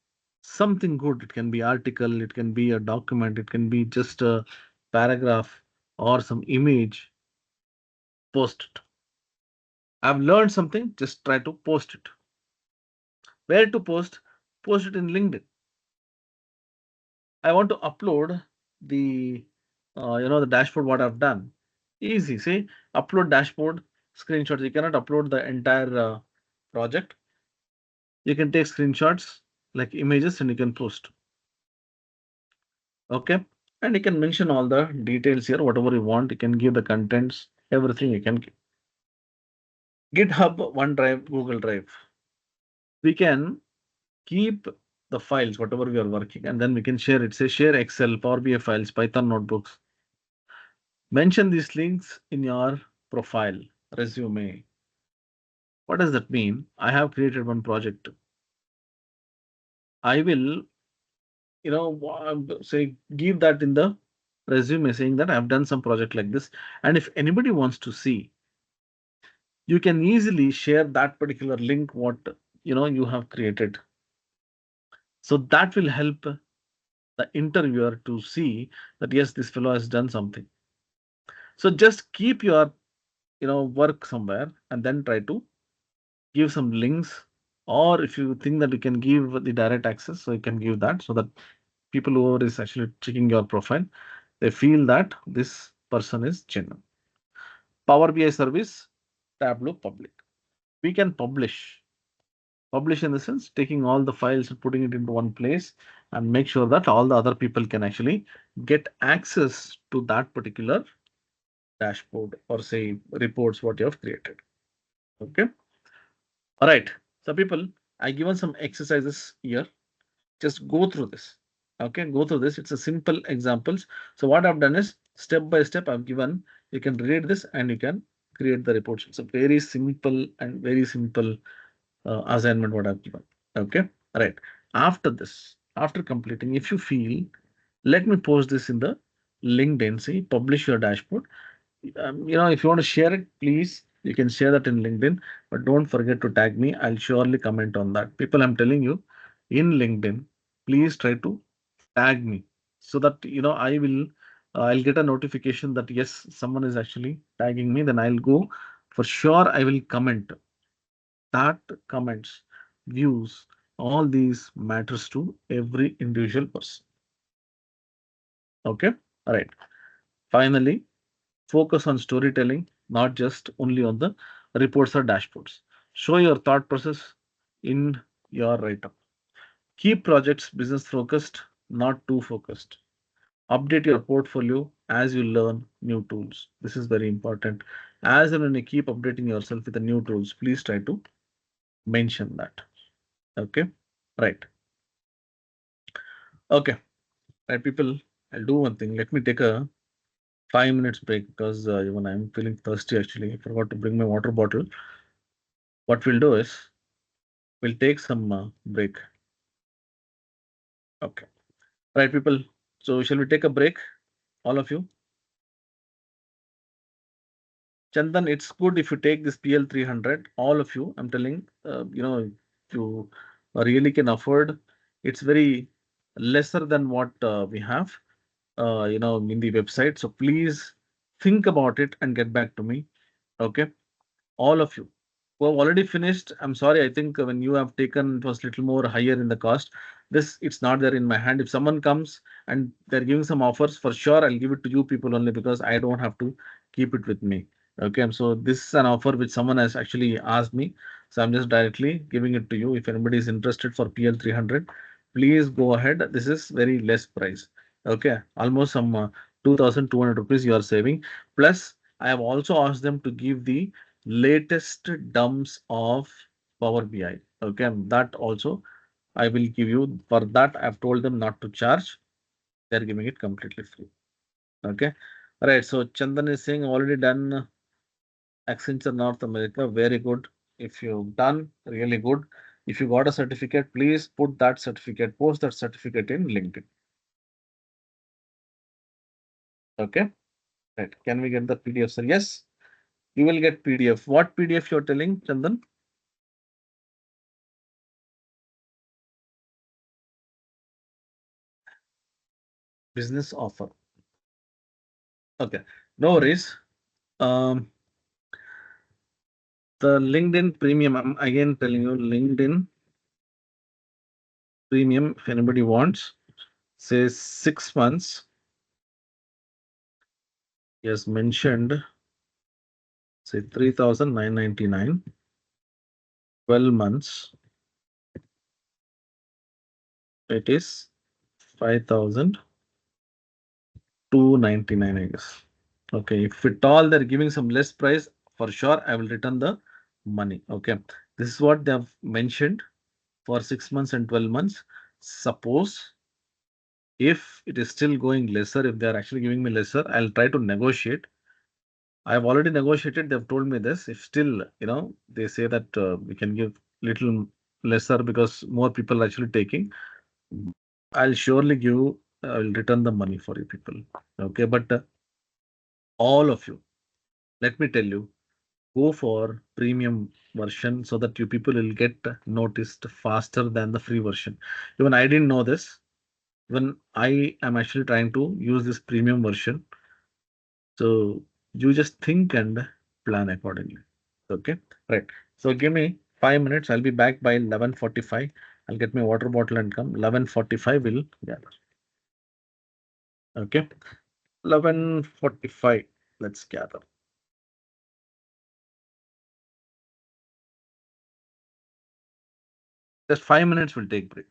something good. It can be article, it can be a document, it can be just a paragraph or some image. Post it. I've learned something, just try to post it. Where to post? Post it in LinkedIn. I want to upload the the dashboard what I've done. Easy. See, upload dashboard screenshots. You cannot upload the entire project. You can take screenshots like images and you can post. Okay. And you can mention all the details here, whatever you want. You can give the contents, everything you can give. GitHub, OneDrive, Google Drive. We can keep the files, whatever we are working, and then we can share it. Say share Excel, Power BI files, Python notebooks. Mention these links in your profile, resume. What does that mean? I have created one project. I will, say, give that in the resume saying that I've done some project like this. And if anybody wants to see, you can easily share that particular link, what you have created. So that will help the interviewer to see that yes, this fellow has done something. So just keep your, work somewhere and then try to give some links, or if you think that you can give the direct access, so you can give that so that people who are is actually checking your profile, they feel that this person is genuine. Power BI service, Tableau public. We can publish in the sense taking all the files and putting it into one place and make sure that all the other people can actually get access to that particular dashboard or say reports what you have created. Okay. All right. So people, I given some exercises here. Just go through this. Okay, go through this. It's a simple examples. So what I've done is step by step I've given. You can read this and you can create the reports. It's a very simple and very simple assignment what I've given. Okay, all right. After this, after completing, if you feel, let me post this in the LinkedIn. See, publish your dashboard. If you want to share it, please, you can share that in LinkedIn, but don't forget to tag me. I'll surely comment on that. People, I'm telling you, in LinkedIn, please try to tag me so that I'll get a notification that yes, someone is actually tagging me. Then I'll go for sure. I will comment that comments, views, all these matters to every individual person. Okay, all right. Finally, focus on storytelling, not just only on the reports or dashboards. Show your thought process in your write-up. Keep projects business focused, not too focused. Update your portfolio as you learn new tools. This is very important. As and when you keep updating yourself with the new tools, please try to mention that. Okay, right. Okay, right, people. I'll do one thing. Let me take a 5 minutes break because even I'm feeling thirsty actually. I forgot to bring my water bottle. What we'll do is we'll take some break. Okay. Right, people. So, shall we take a break? All of you? Chandan, it's good if you take this PL 300. All of you, I'm telling, you really can afford. It's very lesser than what we have, in the website. So, please think about it and get back to me. Okay. All of you who have already finished, I'm sorry, I think when you have taken, it was little more higher in the cost. This, it's not there in my hand. If someone comes and they're giving some offers, for sure I'll give it to you people only because I don't have to keep it with me. Okay, so this is an offer which someone has actually asked me. So I'm just directly giving it to you. If anybody is interested for PL 300, please go ahead. This is very less price. Okay, almost some 2,200 rupees you are saving. Plus, I have also asked them to give the latest dumps of Power BI. Okay, that also I will give you. For that, I've told them not to charge. They're giving it completely free. Okay. All right. So Chandan is saying already done Accenture North America, very good. If you've done, really good. If you got a certificate, please put that certificate, post that certificate in LinkedIn. Okay, right. Can we get the PDF, sir? Yes, you will get PDF. What PDF you're telling, Chandan? Business offer. Okay, no worries. Um, the LinkedIn premium, I'm again telling you, LinkedIn premium, if anybody wants, says 6 months. Yes, mentioned, say 3,999, 12 months. It is 5,299, I guess. Okay, if at all they're giving some less price, for sure I will return the money. Okay, this is what they have mentioned for 6 months and 12 months. Suppose if it is still going lesser, if they are actually giving me lesser, I'll try to negotiate. I have already negotiated. They've told me this. If still, they say that we can give little lesser because more people are actually taking, I'll surely give. I'll return the money for you people. Okay, but all of you, let me tell you, go for premium version so that you people will get noticed faster than the free version. Even I didn't know this. When I am actually trying to use this premium version, so you just think and plan accordingly. Okay, right. So give me 5 minutes. I'll be back by 11:45. I'll get my water bottle and come. 11:45 will gather. Okay, 11:45. Let's gather. Just 5 minutes will take break.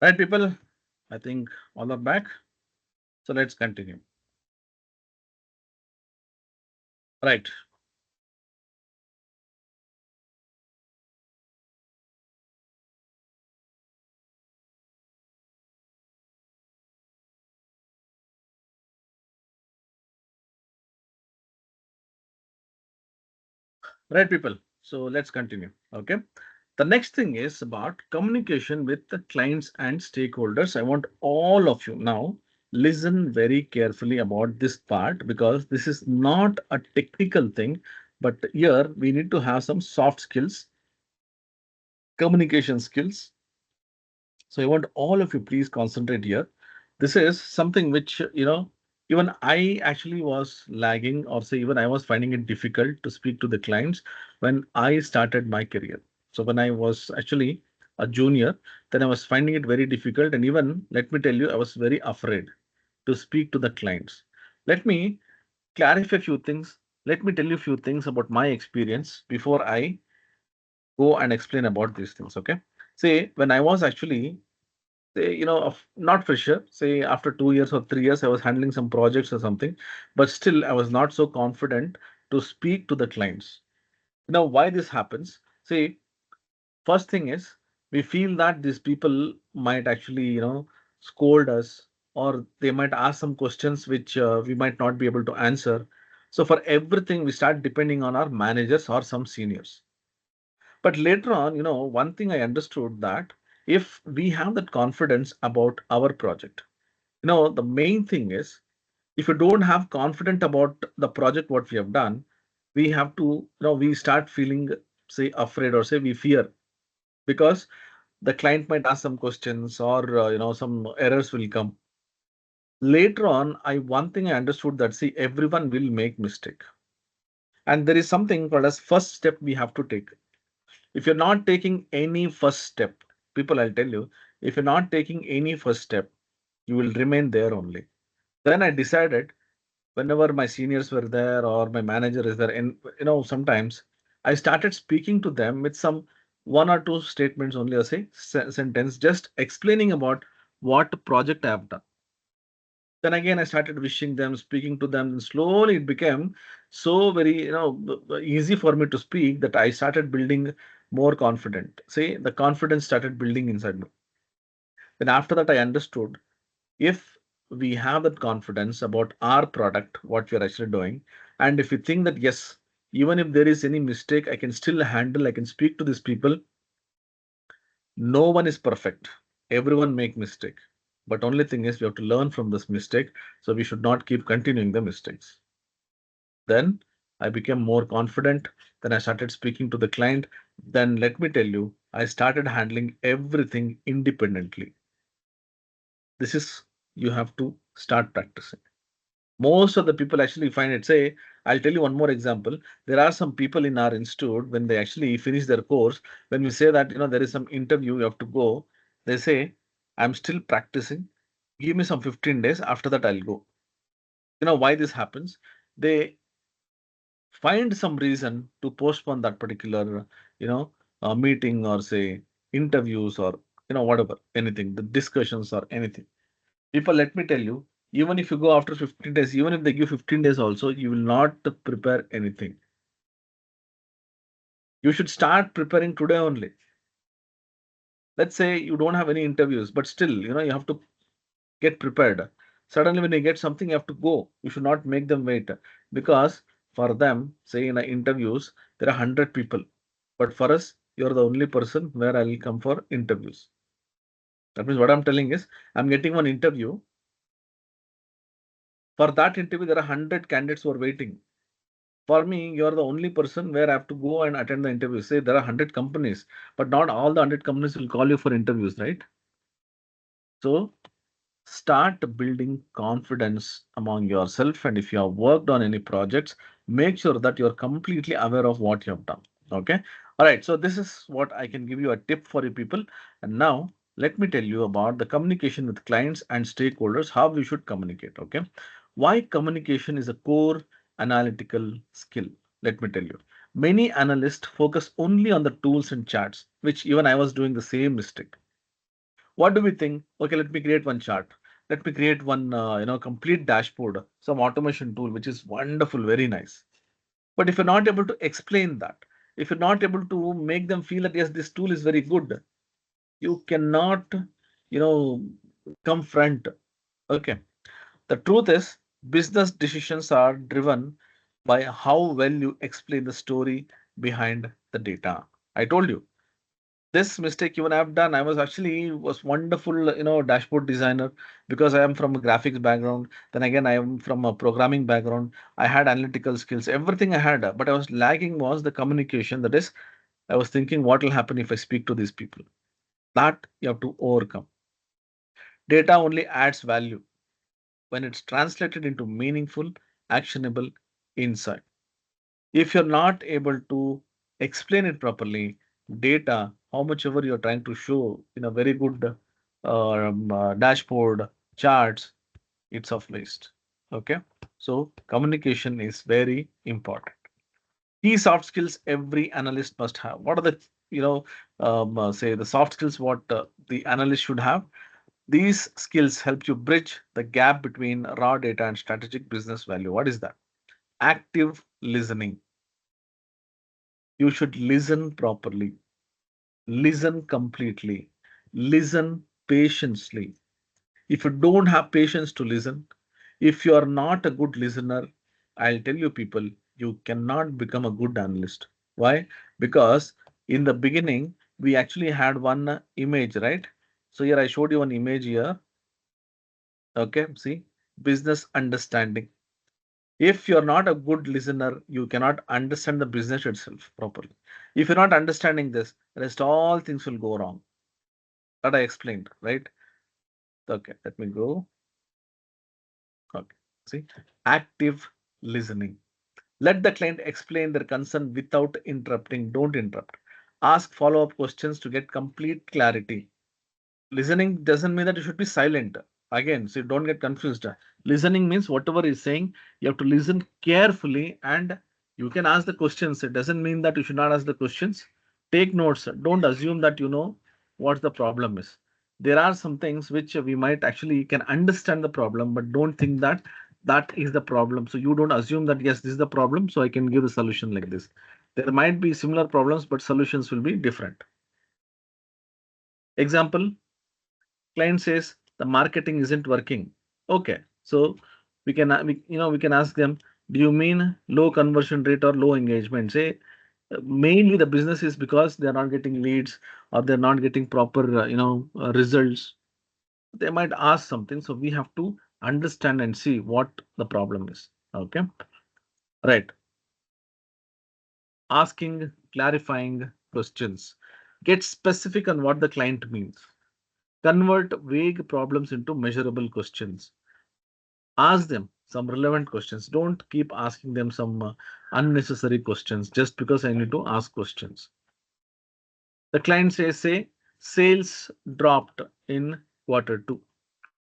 Right, people? I think all are back. So let's continue. Right. Right, people. So let's continue. Okay. The next thing is about communication with the clients and stakeholders. I want all of you now listen very carefully about this part because this is not a technical thing, but here we need to have some soft skills, communication skills. So I want all of you please concentrate here. This is something which, even I actually was lagging, or say, even I was finding it difficult to speak to the clients when I started my career. So when I was actually a junior, then I was finding it very difficult. And even, let me tell you, I was very afraid to speak to the clients. Let me clarify a few things. Let me tell you a few things about my experience before I go and explain about these things. Okay. Say, when I was actually say, not for sure, say after 2 years or 3 years, I was handling some projects or something, but still I was not so confident to speak to the clients. Now, why this happens? See, first thing is we feel that these people might actually, scold us, or they might ask some questions which we might not be able to answer. So for everything, we start depending on our managers or some seniors. But later on, one thing I understood that if we have that confidence about our project, the main thing is if you don't have confidence about the project, what we have done, we have to, we start feeling, say, afraid, or say we fear because the client might ask some questions, or, some errors will come. Later on, one thing I understood that, see, everyone will make mistake. And there is something called as first step we have to take. If you're not taking any first step, people, I'll tell you, if you're not taking any first step, you will remain there only. Then I decided, whenever my seniors were there or my manager is there, and sometimes I started speaking to them with some one or two statements only, or say sentence, just explaining about what project I have done. Then again, I started wishing them, speaking to them, and slowly it became so very, easy for me to speak that I started building more confident. See, the confidence started building inside me. Then after that, I understood if we have that confidence about our product, what we are actually doing, and if we think that yes, even if there is any mistake, I can still handle, I can speak to these people. No one is perfect. Everyone make mistake. But only thing is we have to learn from this mistake. So we should not keep continuing the mistakes. Then I became more confident. Then I started speaking to the client. Then let me tell you, I started handling everything independently. This is you have to start practicing. Most of the people actually find it. Say, I'll tell you one more example. There are some people in our institute, when they actually finish their course, when we say that, there is some interview you have to go, they say, I'm still practicing. Give me some 15 days. After that, I'll go. You know why this happens? They find some reason to postpone that particular, meeting, or say interviews, or, whatever, anything, the discussions or anything. People, let me tell you, even if you go after 15 days, even if they give 15 days also, you will not prepare anything. You should start preparing today only. Let's say you don't have any interviews, but still, you have to get prepared. Suddenly, when you get something, you have to go. You should not make them wait because for them, say in interviews, there are 100 people. But for us, you're the only person where I will come for interviews. That means what I'm telling is, I'm getting one interview. For that interview, there are 100 candidates who are waiting. For me, you're the only person where I have to go and attend the interview. Say there are 100 companies, but not all the 100 companies will call you for interviews, right? So start building confidence among yourself. And if you have worked on any projects, make sure that you're completely aware of what you have done. Okay. All right. So this is what I can give you a tip for you people. And now let me tell you about the communication with clients and stakeholders, how we should communicate. Okay. Why communication is a core analytical skill. Let me tell you. Many analysts focus only on the tools and charts, which even I was doing the same mistake. What do we think? Okay, let me create one chart. Let me create one, complete dashboard, some automation tool, which is wonderful, very nice. But if you're not able to explain that, if you're not able to make them feel that yes, this tool is very good, you cannot, you know, come front. Okay. The truth is, business decisions are driven by how well you explain the story behind the data. I told you this mistake even I've done. I was wonderful, dashboard designer because I am from a graphics background. Then again, I am from a programming background. I had analytical skills, everything I had, but I was lacking was the communication. That is, I was thinking, what will happen if I speak to these people? That you have to overcome. Data only adds value when it's translated into meaningful, actionable insight. If you're not able to explain it properly, data, how much ever you're trying to show in a very good dashboard, charts, it's of waste. Okay. So communication is very important. Key soft skills every analyst must have. What are the, say the soft skills what the analyst should have? These skills help you bridge the gap between raw data and strategic business value. What is that? Active listening. You should listen properly, listen completely, listen patiently. If you don't have patience to listen, if you are not a good listener, I'll tell you people, you cannot become a good analyst. Why? Because in the beginning, we actually had one image, right? So here I showed you one image here. Okay, see, business understanding. If you're not a good listener, you cannot understand the business itself properly. If you're not understanding this, rest all things will go wrong. That I explained, right? Okay, let me go. Okay, see, active listening. Let the client explain their concern without interrupting. Don't interrupt. Ask follow-up questions to get complete clarity. Listening doesn't mean that you should be silent. Again, so you don't get confused. Listening means whatever he's saying, you have to listen carefully and you can ask the questions. It doesn't mean that you should not ask the questions. Take notes. Don't assume that you know what the problem is. There are some things which we might actually can understand the problem, but don't think that that is the problem. So you don't assume that yes, this is the problem, so I can give a solution like this. There might be similar problems, but solutions will be different. Example, client says the marketing isn't working. Okay, so we can ask them, do you mean low conversion rate or low engagement? Say mainly the business is because they're not getting leads or they're not getting proper results. They might ask something, so we have to understand and see what the problem is. Okay, right. Asking clarifying questions. Get specific on what the client means. Convert vague problems into measurable questions. Ask them some relevant questions. Don't keep asking them some unnecessary questions just because I need to ask questions. The client says, say, sales dropped in quarter 2.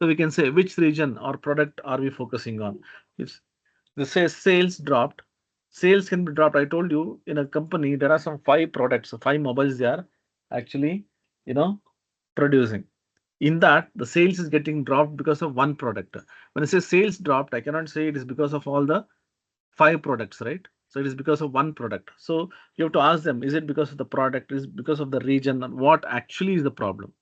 So we can say which region or product are we focusing on? If they say sales dropped, sales can be dropped. I told you in a company there are some five products, so five mobiles they are actually, you know, producing. In that, the sales is getting dropped because of one product. When I say sales dropped, I cannot say it is because of all the five products, right? So it is because of one product. So you have to ask them, is it because of the product? Is it because of the region? What actually is the problem?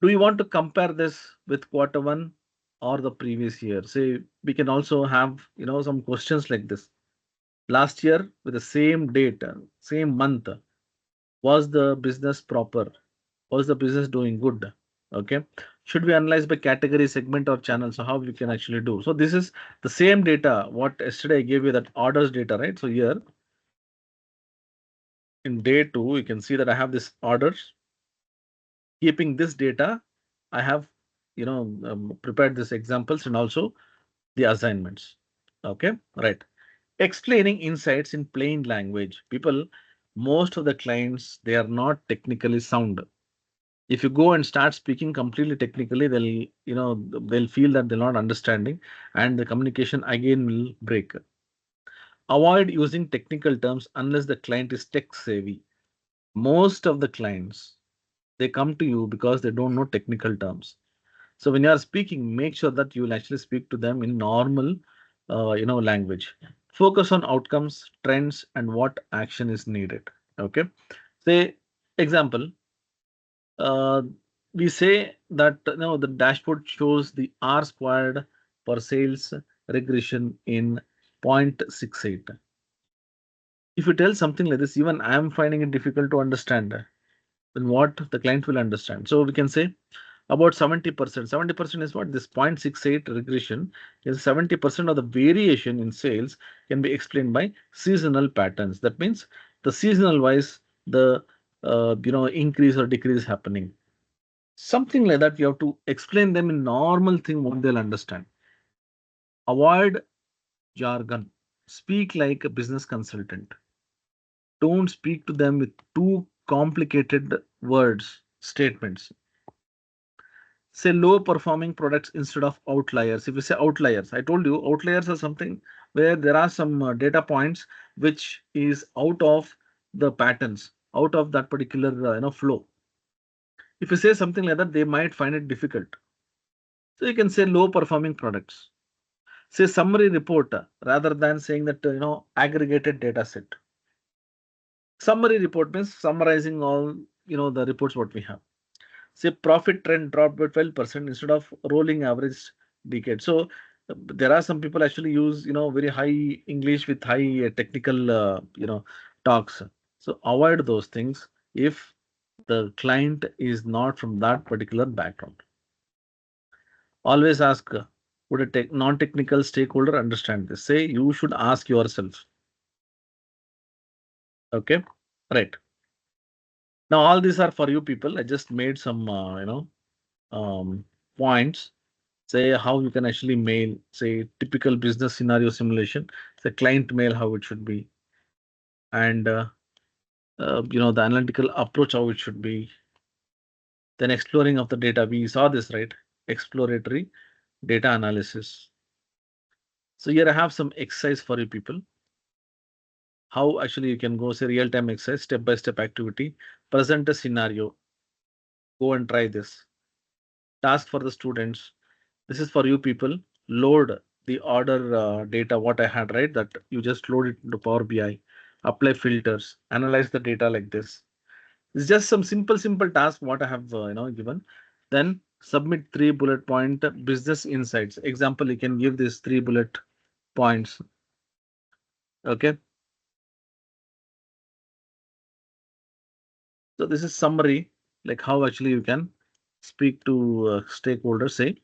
Do you want to compare this with quarter 1 or the previous year? Say we can also have some questions like this. Last year with the same date, same month, was the business proper? Was the business doing good? Okay. Should we analyze by category, segment, or channel? So how we can actually do? So this is the same data. What yesterday I gave you that orders data, right? So here in day 2, you can see that I have this orders. Keeping this data, I have prepared these examples and also the assignments. Okay, right. Explaining insights in plain language. People, most of the clients, they are not technically sound. If you go and start speaking completely technically, they'll feel that they're not understanding and the communication again will break. Avoid using technical terms unless the client is tech savvy. Most of the clients, They come to you because they don't know technical terms. So when you are speaking, make sure that you will actually speak to them in normal, language. Focus on outcomes, trends, and what action is needed. Okay. Say example, uh, we say that the dashboard shows the R squared per sales regression in 0.68. If you tell something like this, even I am finding it difficult to understand. Then what the client will understand. So we can say about 70%. 70% is what? This 0.68 regression is 70% of the variation in sales can be explained by seasonal patterns. That means the seasonal wise, the increase or decrease happening. Something like that, you have to explain them in normal thing what they'll understand. Avoid jargon. Speak like a business consultant. Don't speak to them with too complicated words, statements. Say low performing products instead of outliers. If you say outliers, I told you outliers are something where there are some data points which is out of the patterns, out of that particular flow. If you say something like that, they might find it difficult. So you can say low performing products. Say summary report rather than saying that aggregated data set. Summary report means summarizing all the reports what we have. Say profit trend dropped by 12% instead of rolling average decade. So there are some people actually use very high English with high technical talks. So avoid those things if the client is not from that particular background. Always ask, would a non-technical stakeholder understand this? Say you should ask yourself. Okay, right. Now all these are for you people. I just made some um, points. Say how you can actually mail, say typical business scenario simulation, the client mail how it should be, and the analytical approach how it should be. Then exploring of the data, we saw this, right? Exploratory data analysis. So here I have some exercise for you people. How actually you can go say real time exercise, step by step activity, present a scenario, go and try this. Task for the students. This is for you people. Load the order data what I had, right? That you just load it into Power BI, apply filters, analyze the data like this. It's just some simple task what I have given. Then submit 3 bullet point business insights. Example, you can give this 3 bullet points. Okay. So this is summary, like how actually you can speak to stakeholders. Say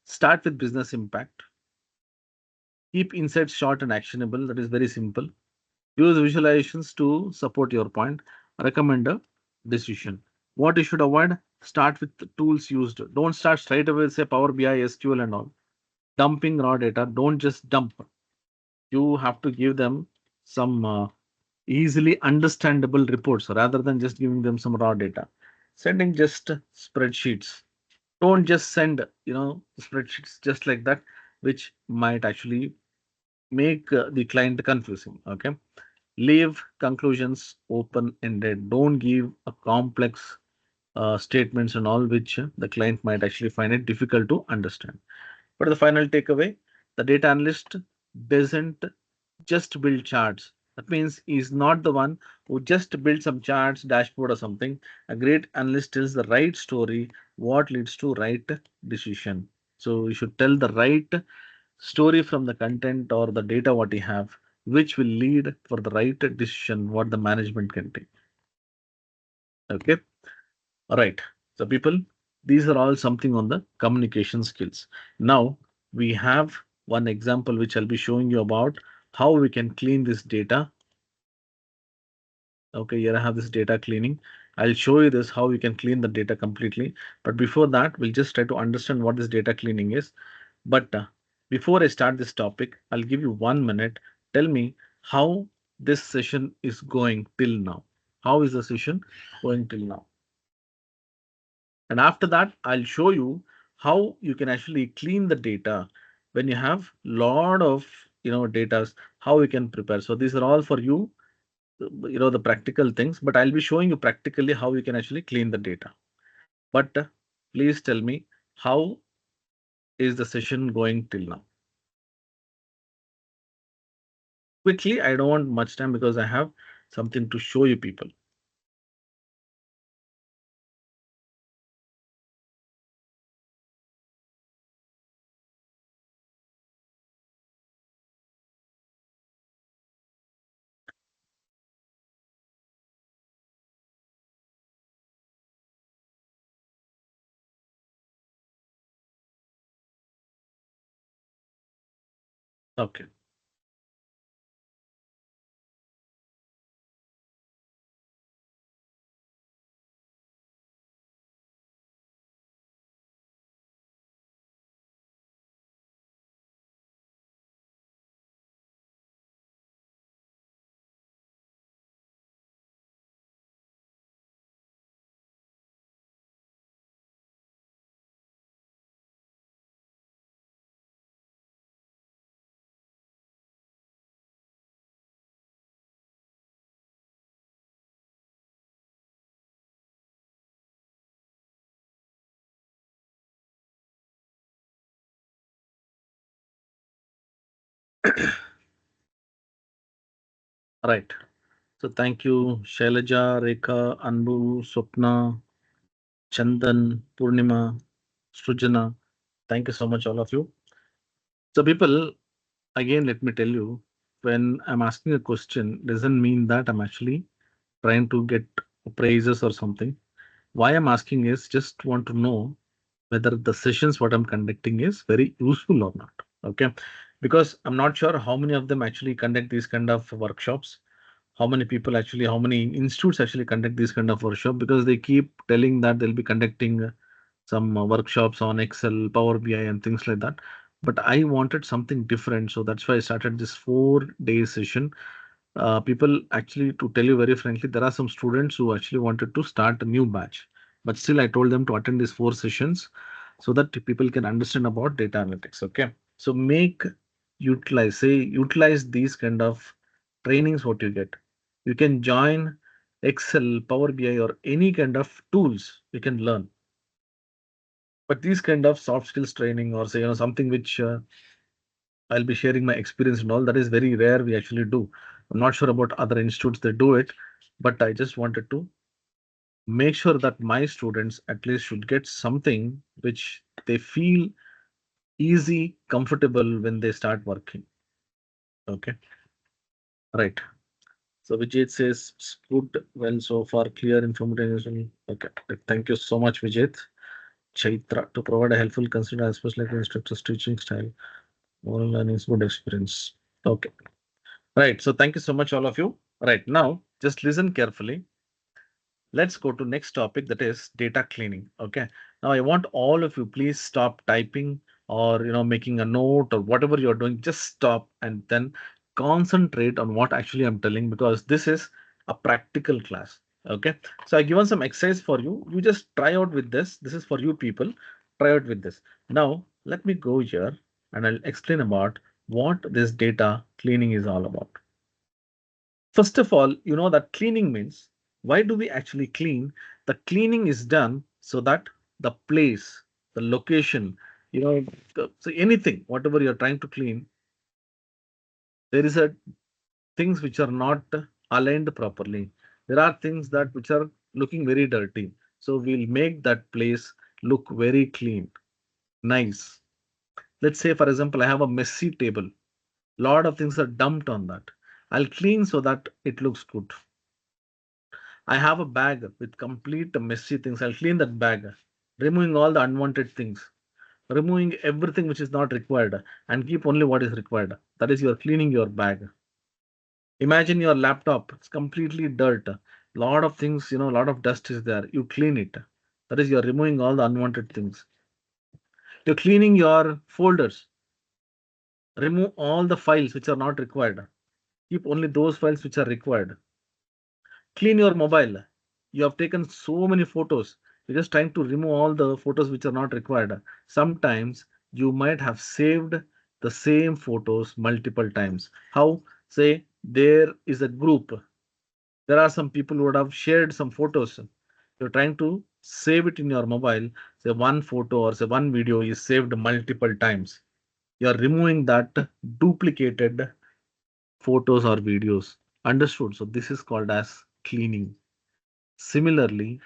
start with business impact. Keep insights short and actionable. That is very simple. Use visualizations to support your point. Recommend a decision. What you should avoid? Start with the tools used. Don't start straight away with say Power BI, SQL and all. Dumping raw data. Don't just dump. You have to give them some easily understandable reports rather than just giving them some raw data. Sending just spreadsheets. Don't just send spreadsheets just like that, which might actually make the client confusing. Okay. Leave conclusions open ended. Don't give a complex statements and all which the client might actually find it difficult to understand. But the final takeaway, the data analyst doesn't just build charts. That means he's not the one who just builds some charts, dashboard or something. A great analyst tells the right story, what leads to right decision. So you should tell the right story from the content or the data what you have, which will lead for the right decision what the management can take. Okay. All right. So people, these are all something on the communication skills. Now we have one example which I'll be showing you about how we can clean this data. Okay, here I have this data cleaning. I'll show you this how you can clean the data completely. But before that, we'll just try to understand what this data cleaning is. But before I start this topic, I'll give you 1 minute. Tell me how this session is going till now. How is the session going till now? And after that, I'll show you how you can actually clean the data when you have lot of data, how you can prepare. So these are all for you. the practical things, but I'll be showing you practically how you can actually clean the data. But please tell me, how is the session going till now? Quickly, I don't want much time because I have something to show you people. Okay. Right. So thank you, Shailaja, Rekha, Anbu, Swapna, Chandan, Purnima, Srujana. Thank you so much, all of you. So, people, again, let me tell you, when I'm asking a question, doesn't mean that I'm actually trying to get praises or something. Why I'm asking is just want to know whether the sessions what I'm conducting is very useful or not. Okay, because I'm not sure how many of them actually conduct these kind of workshops, how many people actually, how many institutes actually conduct this kind of workshop, because they keep telling that they'll be conducting some workshops on Excel, Power BI, and things like that. But I wanted something different, so that's why I started this 4 day session. People actually, to tell you very frankly, there are some students who actually wanted to start a new batch, but still I told them to attend these 4 sessions so that people can understand about data analytics. Okay, so utilize these kind of trainings what you get. You can join Excel, Power BI, or any kind of tools you can learn. But these kind of soft skills training, or say something which I'll be sharing my experience and all, that is very rare we actually do. I'm not sure about other institutes that do it, but I just wanted to make sure that my students at least should get something which they feel easy, comfortable when they start working. Okay, right. So Vijay says "It's good, well so far, clear, informative. Okay, thank you so much, Vijay. Chaitra, to provide a helpful consider aspects like instructor's teaching style, oral learning is good experience. Okay, right. So thank you so much, all of you. Right now, just listen carefully. Let's go to next topic, that is data cleaning. Okay, now I want all of you, please stop typing or making a note or whatever you're doing. Just stop and then concentrate on what actually I'm telling, because this is a practical class. Okay, so I given some exercise for you. You just try out with this is for you people. Try out with this. Now let me go here and I'll explain about what this data cleaning is all about. First of all, you know that cleaning means, why do we actually clean? The cleaning is done so that the place, the location, so anything, whatever you're trying to clean, there is a things which are not aligned properly. There are things that which are looking very dirty. So we'll make that place look very clean, nice. Let's say, for example, I have a messy table. Lot of things are dumped on that. I'll clean so that it looks good. I have a bag with complete messy things. I'll clean that bag, removing all the unwanted things, removing everything which is not required, and keep only what is required. That is, you are cleaning your bag. Imagine your laptop, it's completely dirt. Lot of things, lot of dust is there. You clean it. That is, you are removing all the unwanted things. You're cleaning your folders, remove all the files which are not required. Keep only those files which are required. Clean your mobile. You have taken so many photos. You're just trying to remove all the photos which are not required. Sometimes you might have saved the same photos multiple times. How? Say there is a group. There are some people who would have shared some photos. You're trying to save it in your mobile. Say one photo or say one video is saved multiple times. You're removing that duplicated photos or videos. Understood? So this is called as cleaning. Similarly,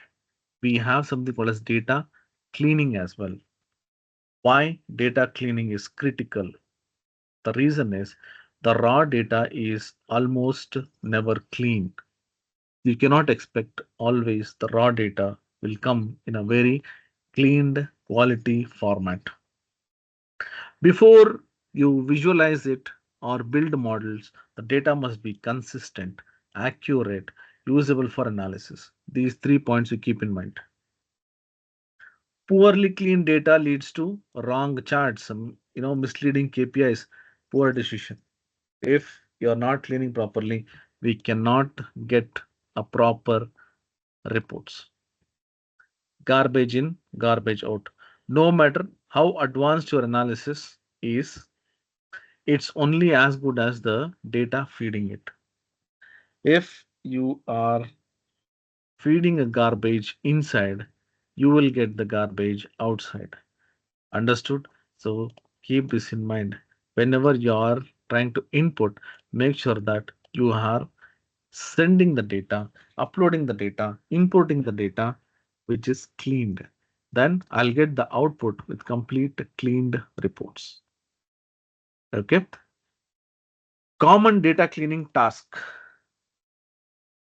we have something called as data cleaning as well. Why data cleaning is critical? The reason is the raw data is almost never clean. You cannot expect always the raw data will come in a very cleaned quality format. Before you visualize it or build models, the data must be consistent, accurate, usable for analysis. These 3 points you keep in mind. Poorly cleaned data leads to wrong charts, misleading KPIs, poor decision. If you're not cleaning properly, we cannot get a proper reports. Garbage in, garbage out. No matter how advanced your analysis is, it's only as good as the data feeding it. If you are feeding a garbage inside, you will get the garbage outside. Understood? So keep this in mind. Whenever you are trying to input, make sure that you are sending the data, uploading the data, importing the data, which is cleaned. Then I'll get the output with complete cleaned reports. Okay. Common data cleaning task,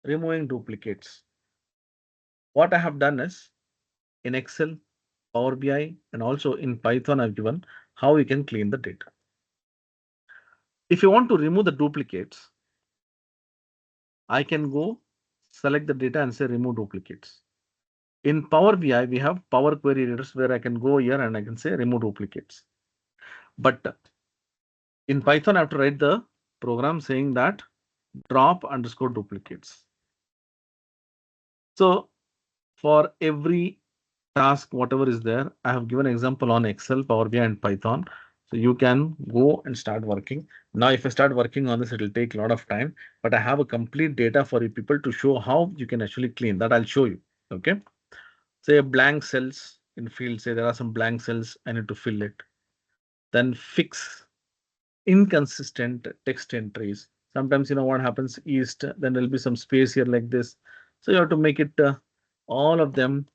removing duplicates. What I have done is in Excel, Power BI, and also in Python, I've given how you can clean the data. If you want to remove the duplicates, I can go select the data and say remove duplicates. In Power BI, we have Power Query editors where I can go here and I can say remove duplicates. But in Python, I have to write the program saying that drop underscore duplicates. So for every task, whatever is there, I have given example on Excel, Power BI, and Python. So you can go and start working. Now, if I start working on this, it will take a lot of time, but I have a complete data for you people to show how you can actually clean that. I'll show you. Okay. Say blank cells in field, say there are some blank cells, I need to fill it. Then fix inconsistent text entries. Sometimes, what happens east, then there'll be some space here like this. So you have to make it all of them,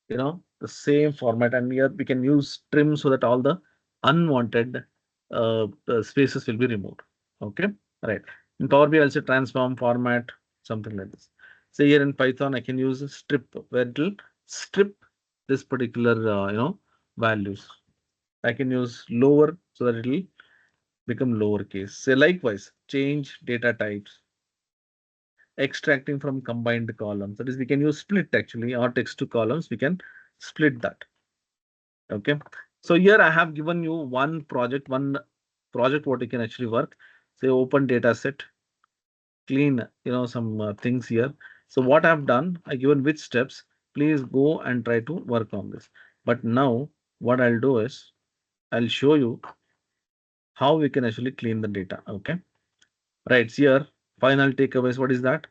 the same format. And here we can use trim so that all the unwanted spaces will be removed. Okay. Right. In Power BI, I'll say transform format, something like this. So here in Python, I can use a strip where it will strip this particular, values. I can use lower so that it will become lowercase. Say likewise, change data types, extracting from combined columns. That is, we can use split actually, or text to columns. We can split that. Okay. So here I have given you one project what you can actually work. Say open data set, clean, some things here. So what I've done, I given which steps. Please go and try to work on this. But now what I'll do is I'll show you how we can actually clean the data. Okay. Right here, final takeaways. What is that?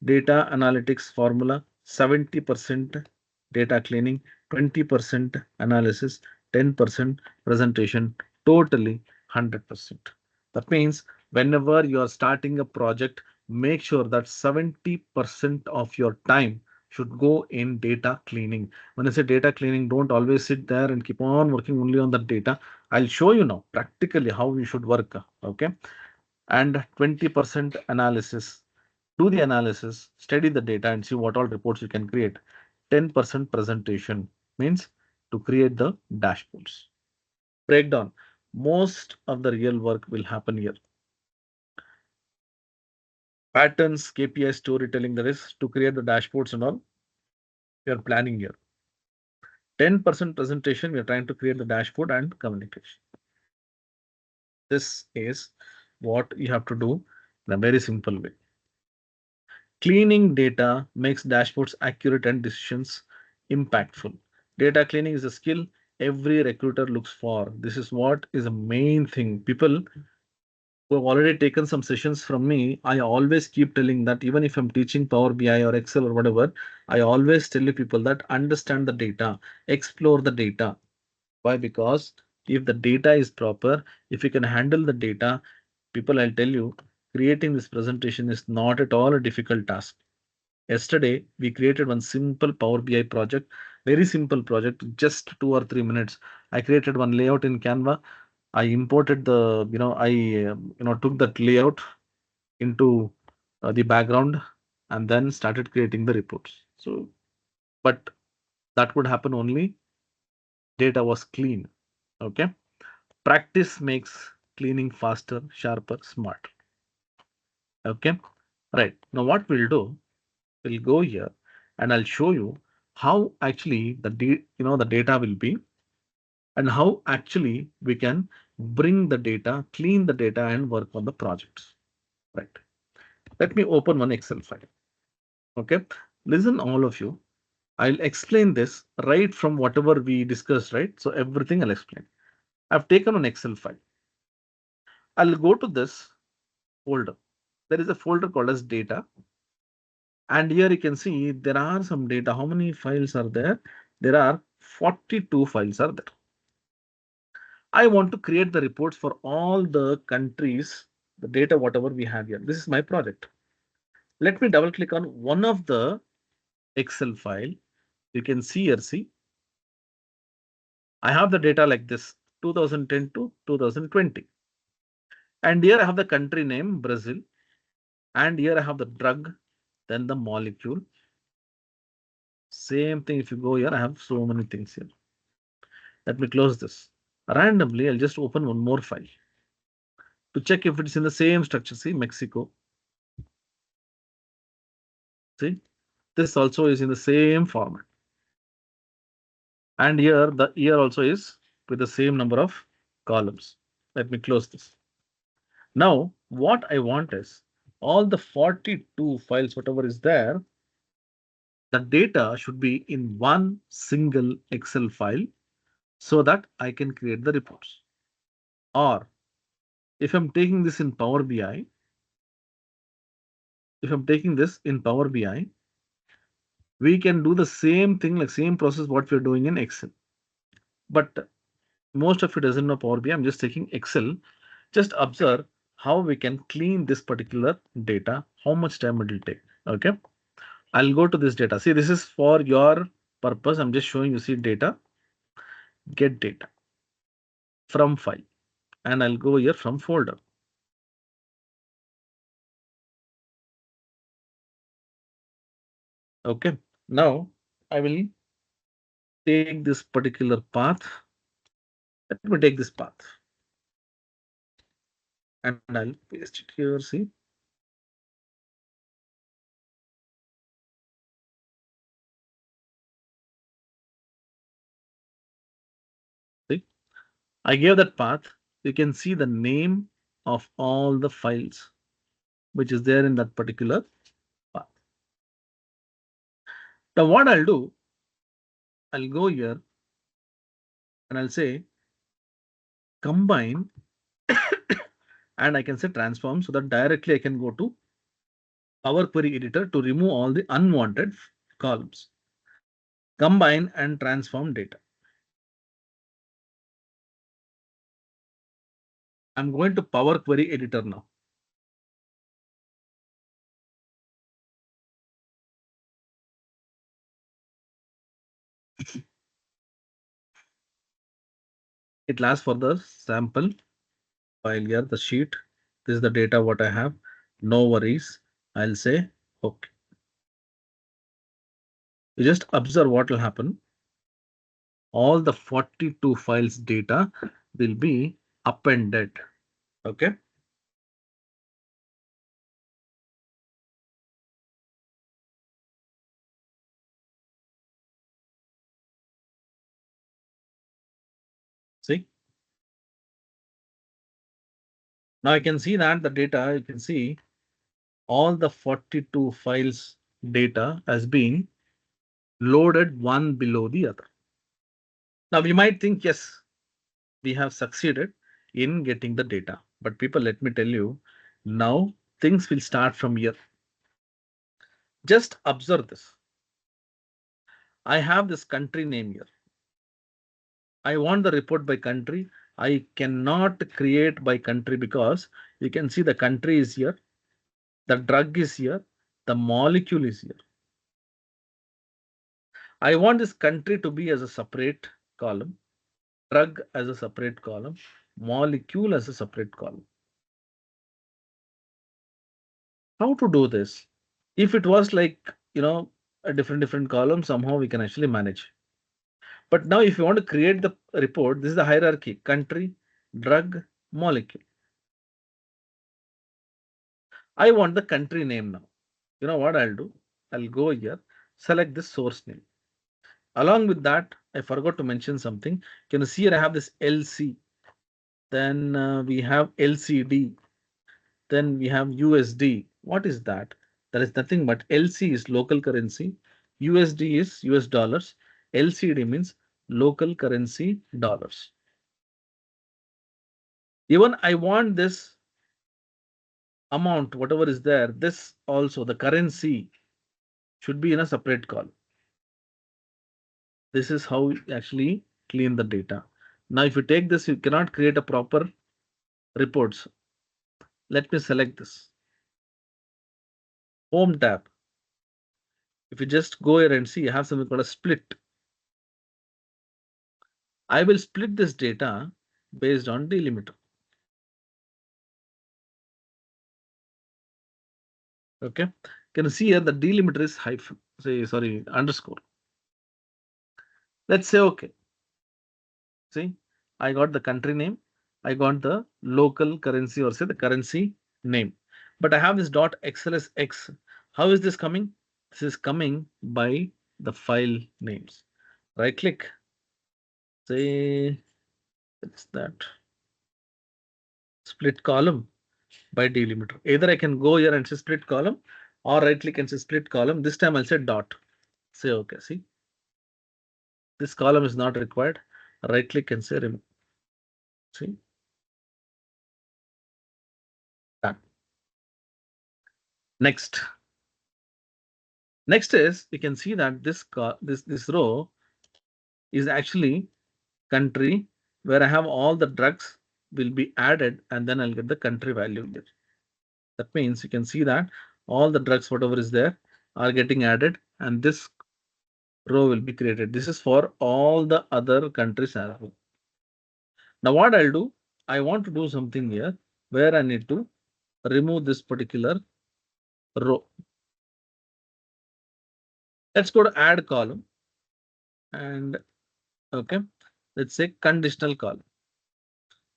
Data analytics formula 70% data cleaning, 20% analysis, 10% presentation, totally 100%. That means whenever you are starting a project, make sure that 70% of your time should go in data cleaning. When I say data cleaning, don't always sit there and keep on working only on that data. I'll show you now practically how you should work. Okay. And 20% analysis. Do the analysis, study the data and see what all reports you can create. 10% presentation means to create the dashboards. Breakdown. Most of the real work will happen here. Patterns, KPI, storytelling, that is to create the dashboards and all. We are planning here. 10% presentation, we are trying to create the dashboard and communication. This is what you have to do in a very simple way. Cleaning data makes dashboards accurate and decisions impactful. Data cleaning is a skill every recruiter looks for. This is what is the main thing. People who have already taken some sessions from me, I always keep telling that even if I'm teaching Power BI or Excel or whatever, I always tell you people that understand the data, explore the data. Why? Because if the data is proper, if you can handle the data, people, I'll tell you, creating this presentation is not at all a difficult task. Yesterday, we created one simple Power BI project, very simple project, just 2 or 3 minutes. I created one layout in Canva. I imported the, took that layout into the background and then started creating the reports. So, but that would happen only data was clean. Okay. Practice makes cleaning faster, sharper, smarter. Okay. Right. Now, what we'll do, we'll go here and I'll show you how actually the data will be and how actually we can bring the data, clean the data and work on the projects. Right. Let me open one Excel file. Okay. Listen, all of you. I'll explain this right from whatever we discussed, right? So everything I'll explain. I've taken an Excel file. I'll go to this folder. There is a folder called as data. And here you can see there are some data. How many files are there? There are 42 files are there. I want to create the reports for all the countries, the data, whatever we have here. This is my project. Let me double click on one of the Excel file. You can see here, see, I have the data like this, 2010 to 2020. And here I have the country name, Brazil. And here I have the drug, then the molecule. Same thing, if you go here, I have so many things here. Let me close this. Randomly, I'll just open one more file to check if it's in the same structure. See, Mexico. See, this also is in the same format. And here, the year also is with the same number of columns. Let me close this. Now, what I want is all the 42 files, whatever is there, the data should be in one single Excel file so that I can create the reports. Or if I'm taking this in Power BI, if I'm taking this in Power BI, we can do the same thing, like same process what we're doing in Excel. But most of it doesn't know Power BI. I'm just taking Excel. Just observe how we can clean this particular data, how much time it will take. Okay. I'll go to this data. See, this is for your purpose. I'm just showing you, see, data, get data from file. And I'll go here from folder. Okay. Now I will take this particular path. Let me take this path and I'll paste it here. See, see, I gave that path. You can see the name of all the files which is there in that particular path. Now what I'll do, I'll go here and I'll say combine and I can say transform so that directly I can go to Power Query Editor to remove all the unwanted columns. Combine and transform data. I'm going to Power Query Editor now. It lasts for the sample file here, the sheet. This is the data what I have. No worries. I'll say okay. You just observe what will happen. All the 42 files data will be appended. Okay. See, now I can see that the data, you can see all the 42 files data has been loaded one below the other. Now we might think, yes, we have succeeded in getting the data. But people, let me tell you, now things will start from here. Just observe this. I have this country name here. I want the report by country. I cannot create by country because you can see the country is here, the drug is here, the molecule is here. I want this country to be as a separate column, drug as a separate column, molecule as a separate column. How to do this? If it was like, a different column, somehow we can actually manage. But now if you want to create the report, this is the hierarchy: country, drug, molecule. I want the country name now. You know what I'll do? I'll go here, select this source name. Along with that, I forgot to mention something. Can you see here I have this LC, then we have LCD, then we have USD. What is that? That is nothing but LC is local currency, USD is US dollars, LCD means local currency dollars. Even I want this amount, whatever is there, this also the currency should be in a separate column. This is how you actually clean the data. Now, if you take this, you cannot create a proper reports. Let me select this home tab. If you just go here and see, you have something called a split. I will split this data based on delimiter. Okay. Can you see here the delimiter is hyphen, sorry, underscore. Let's say okay. See, I got the country name, I got the local currency or say the currency name. But I have this dot XLSX. How is this coming? This is coming by the file names. Right click, say it's that split column by delimiter. Either I can go here and say split column or right click and say split column. This time I'll say dot. Say okay. See, this column is not required. Right click and say remove. See, done. Next. Next is you can see that this row is actually country where I have all the drugs will be added and then I'll get the country value here. That means you can see that all the drugs, whatever is there, are getting added and this row will be created. This is for all the other countries as well. Now what I'll do, I want to do something here where I need to remove this particular row. Let's go to add column and okay, let's say conditional column.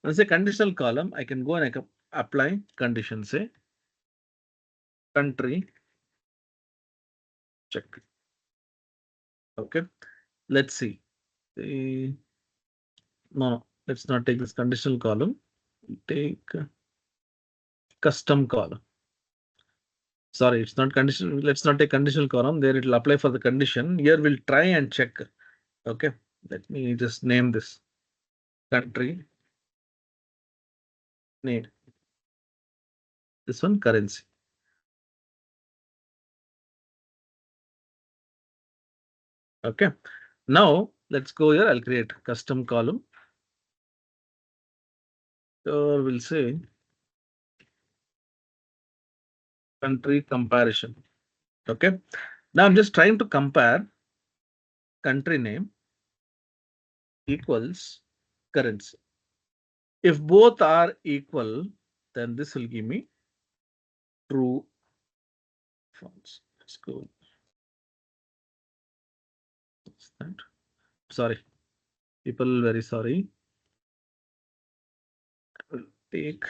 When I say conditional column, I can go and I can apply condition, say country check. Okay, let's see. No, let's not take this conditional column. Take custom column. Sorry, it's not conditional. Let's not take conditional column. There it will apply for the condition. Here we'll try and check. Okay, let me just name this country name. This one currency. Okay, now let's go here. I'll create custom column. So we'll say country comparison. Okay, now I'm just trying to compare country name equals currency. If both are equal, then this will give me true false. Let's go. What's that? Sorry, people, very sorry. I will take.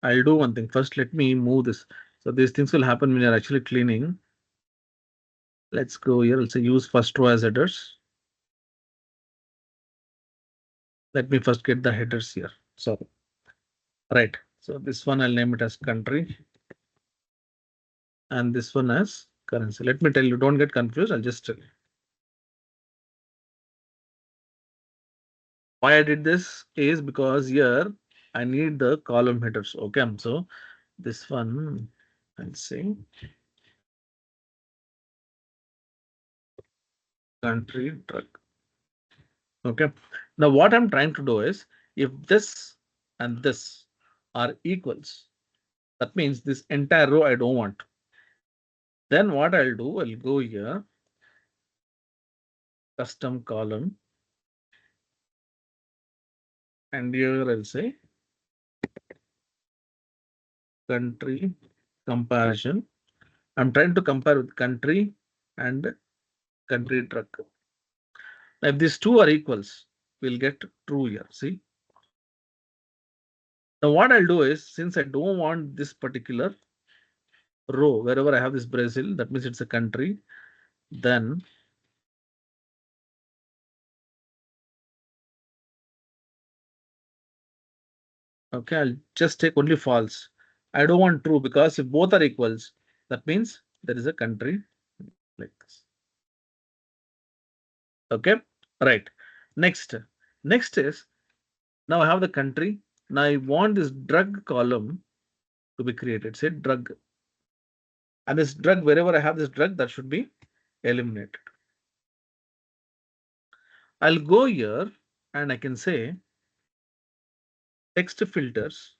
I'll do one thing. First, let me move this. So these things will happen when you're actually cleaning. Let's go here. Let's say use first row as headers. Let me first get the headers here. Sorry. Right. So this one I'll name it as country. And this one as currency. Let me tell you, don't get confused. I'll just tell you. Why I did this is because here I need the column headers. Okay, so this one, I'll say country drug. Okay. Now what I'm trying to do is if this and this are equals, that means this entire row I don't want. Then what I'll do, I'll go here, custom column, and here I'll say country comparison. I'm trying to compare with country and country drug. Now, if these two are equals, we'll get true here. See. Now what I'll do is since I don't want this particular row wherever I have this Brazil, that means it's a country, then okay, I'll just take only false. I don't want true because if both are equals, that means there is a country like this. Okay, right. Next is now I have the country. Now I want this drug column to be created. Say drug, and this drug wherever I have this drug that should be eliminated. I'll go here and I can say text filters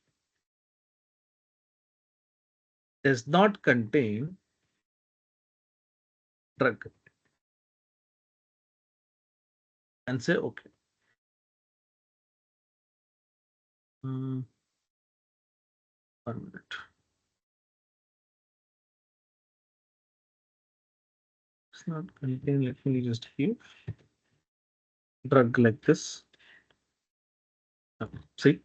does not contain drug and say okay. Hmm, 1 minute. It's not contain. Let me just give drug like this. See,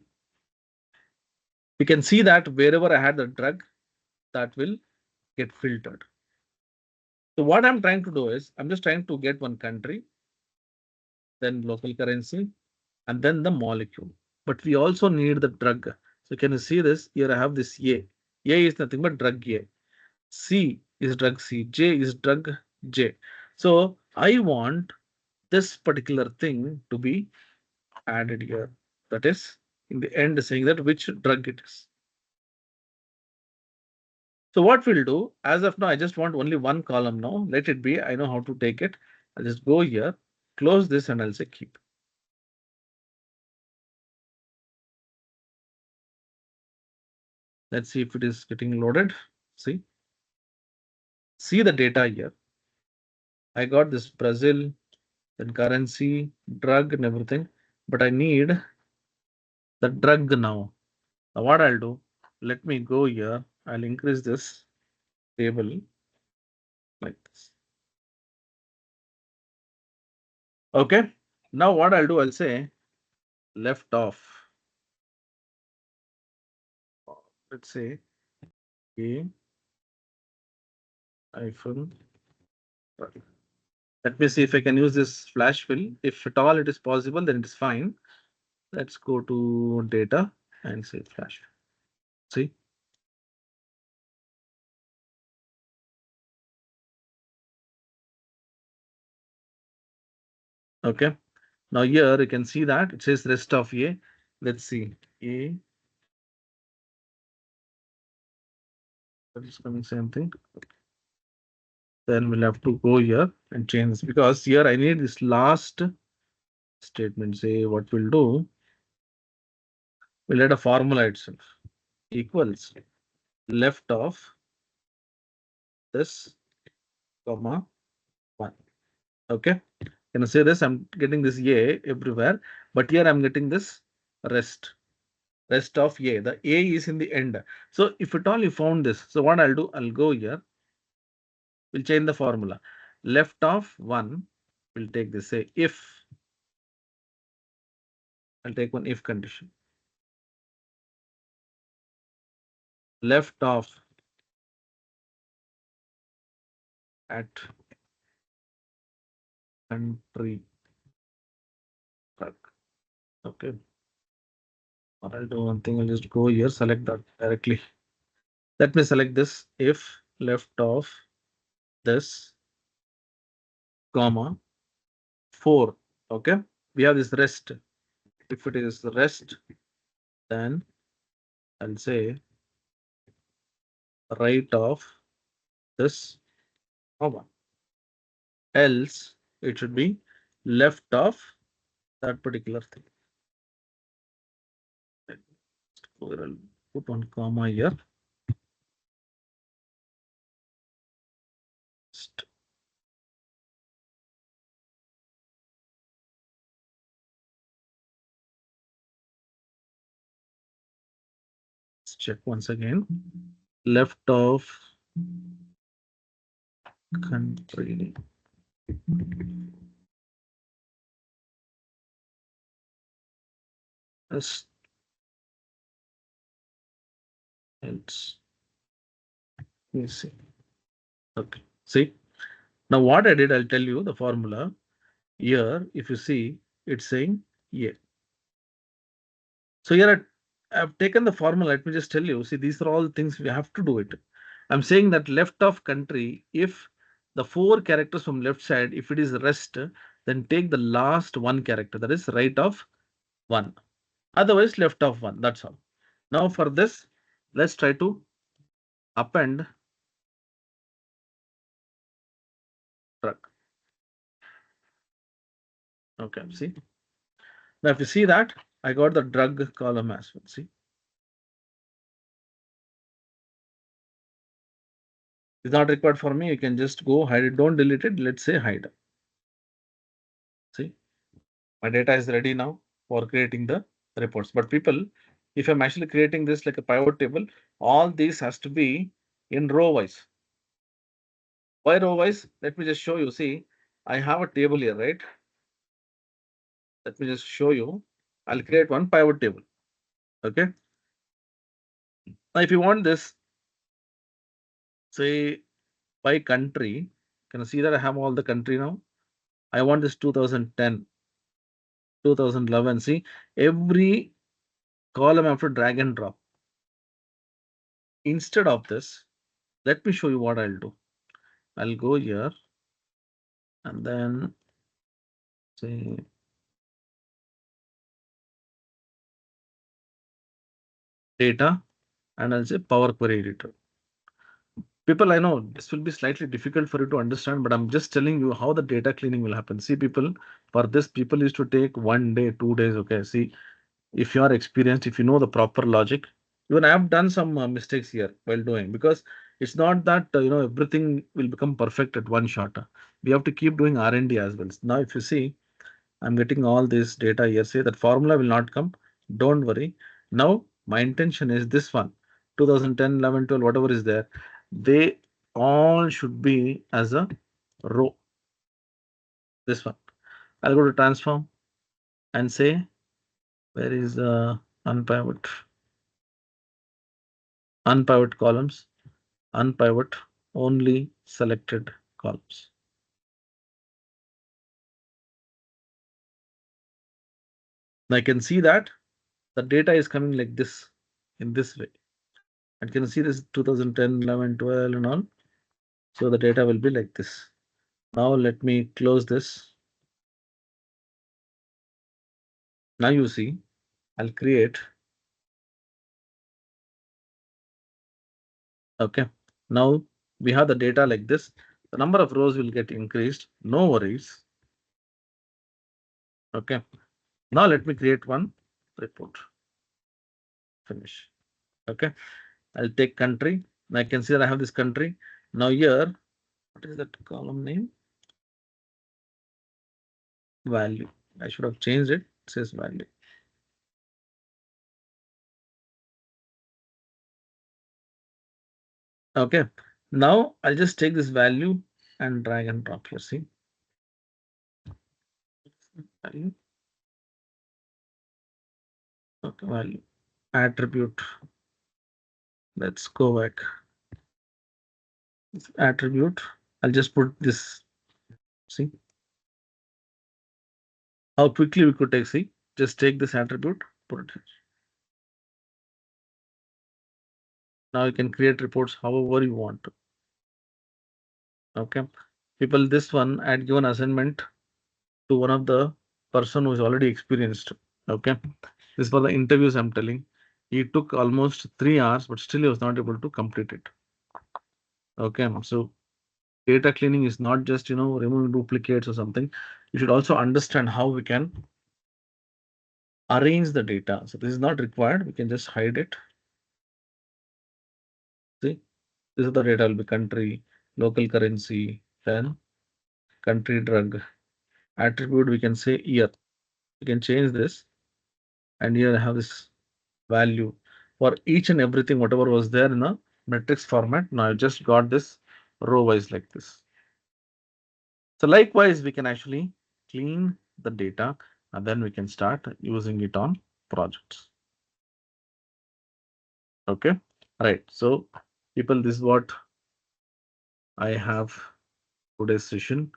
we can see that wherever I had the drug, that will get filtered. So what I'm trying to do is I'm just trying to get one country, then local currency, and then the molecule. But we also need the drug. So can you see this? Here I have this A. A is nothing but drug A. C is drug C. J is drug J. So I want this particular thing to be added here. That is in the end saying that which drug it is. So what we'll do, as of now, I just want only one column now. Let it be. I know how to take it. I'll just go here, close this, and I'll say keep. Let's see if it is getting loaded. See the data here. I got this Brazil, then currency, drug, and everything, but I need the drug now. Now what I'll do, let me go here. I'll increase this table like this. Okay. Now what I'll do, I'll say left off. Let's say A hyphen. Let me see if I can use this flash fill. If at all it is possible, then it is fine. Let's go to data and say flash. See, okay. Now here you can see that it says rest of A. Let's see A. That is coming same thing. Then we'll have to go here and change this because here I need this last statement. Say what we'll do. We'll add a formula itself equals left of this comma 1. Okay. Can I say this? I'm getting this A everywhere, but here I'm getting this rest of A. The A is in the end. So if at all you found this, so what I'll do, I'll go here. We'll change the formula. Left of 1, we'll take this. Say if, I'll take one if condition. Left of at country. Okay. I'll do one thing. I'll just go here, select that directly. Let me select this if left of this comma 4. Okay. We have this rest. If it is rest then I'll say right of this comma. Else it should be left of that particular thing. I'll put one comma here. Let's check once again. Left of country. Else. Let me see. Okay. See. Now what I did, I'll tell you the formula. Here, if you see, it's saying yeah. So here I've taken the formula. Let me just tell you. See, these are all things we have to do it. I'm saying that left of country, if the four characters from left side, if it is rest, then take the last one character, that is right of one. Otherwise, left of one. That's all. Now for this, let's try to append drug. Okay, see. Now if you see that, I got the drug column as well. See. It's not required for me. You can just go hide it. Don't delete it. Let's say hide. See, my data is ready now for creating the reports. But people, if I'm actually creating this like a pivot table, all these has to be in row wise. Why row wise? Let me just show you. See, I have a table here, right? Let me just show you. I'll create one pivot table. Okay. Now, if you want this, say by country, can you see that I have all the country now? I want this 2010, 2011. See, every column I have to drag and drop. Instead of this, let me show you what I'll do. I'll go here and then say data and I'll say Power Query Editor. People, I know this will be slightly difficult for you to understand, but I'm just telling you how the data cleaning will happen. See, people, for this, people used to take 1 day, 2 days. Okay, see, if you are experienced, if you know the proper logic, even I have done some mistakes here while doing, because it's not that everything will become perfect at one shot. We have to keep doing R&D as well. Now, if you see, I'm getting all this data here. Say that formula will not come. Don't worry. Now, my intention is this one 2010, 11, 12, whatever is there. They all should be as a row. This one. I'll go to transform and say, where is the unpivot? Unpivot columns. Unpivot only selected columns. Now I can see that the data is coming like this in this way. I can see this 2010, 11, 12 and all. So the data will be like this. Now let me close this. Now you see, I'll create. Okay. Now we have the data like this. The number of rows will get increased. No worries. Okay. Now let me create one report. Finish. Okay. I'll take country. I can see that I have this country. Now here, what is that column name? Value. I should have changed it. It says value. Okay. Now I'll just take this value and drag and drop here. See. Value. Okay, value. Attribute. Let's go back. This attribute. I'll just put this. See how quickly we could take. See, just take this attribute, put it here. Now you can create reports however you want to. Okay. People, this one I had given assignment to one of the person who is already experienced. Okay. This is for the interviews I'm telling. He took almost 3 hours, but still he was not able to complete it. Okay, so data cleaning is not just removing duplicates or something. You should also understand how we can arrange the data. So this is not required. We can just hide it. See, this is the data will be country, local currency, then country drug attribute. We can say year. We can change this, and here I have this value for each and everything whatever was there in a matrix format. Now I just got this row wise like this. So likewise, we can actually clean the data and then we can start using it on projects. Okay. Right. So people, this is what I have today's session.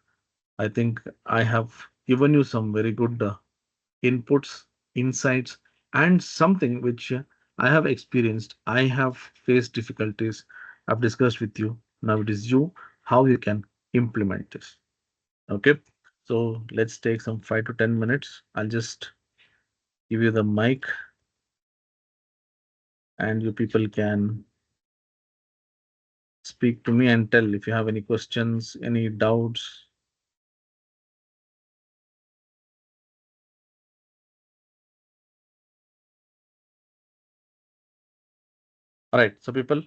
I think I have given you some very good inputs, insights, and something which I have experienced. I have faced difficulties. I've discussed with you. Now it is you how you can implement this. Okay. So let's take some 5 to 10 minutes. I'll just give you the mic and you people can speak to me and tell if you have any questions, any doubts. All right. So people,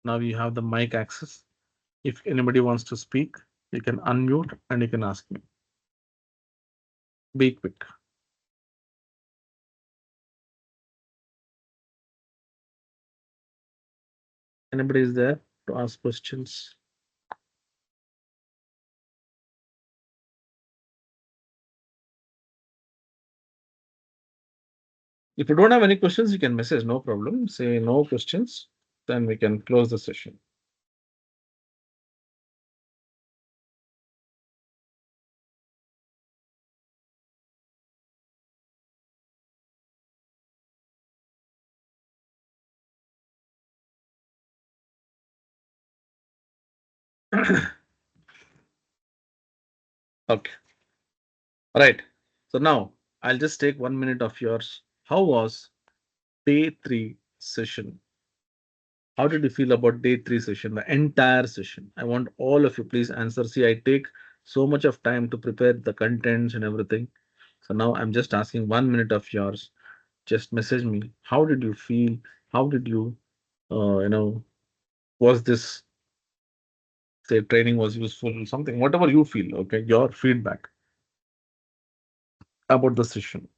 now you have the mic access. If anybody wants to speak, you can unmute and you can ask me. Be quick. Anybody is there to ask questions? If you don't have any questions, you can message, no problem. Say no questions, then we can close the session. Okay. All right. So now I'll just take 1 minute of yours. How was day three session? How did you feel about day three session, the entire session? I want all of you please answer. See, I take so much of time to prepare the contents and everything. So now I'm just asking 1 minute of yours. Just message me. How did you feel? How did you, was this, say, training was useful, something, whatever you feel, okay, your feedback about the session.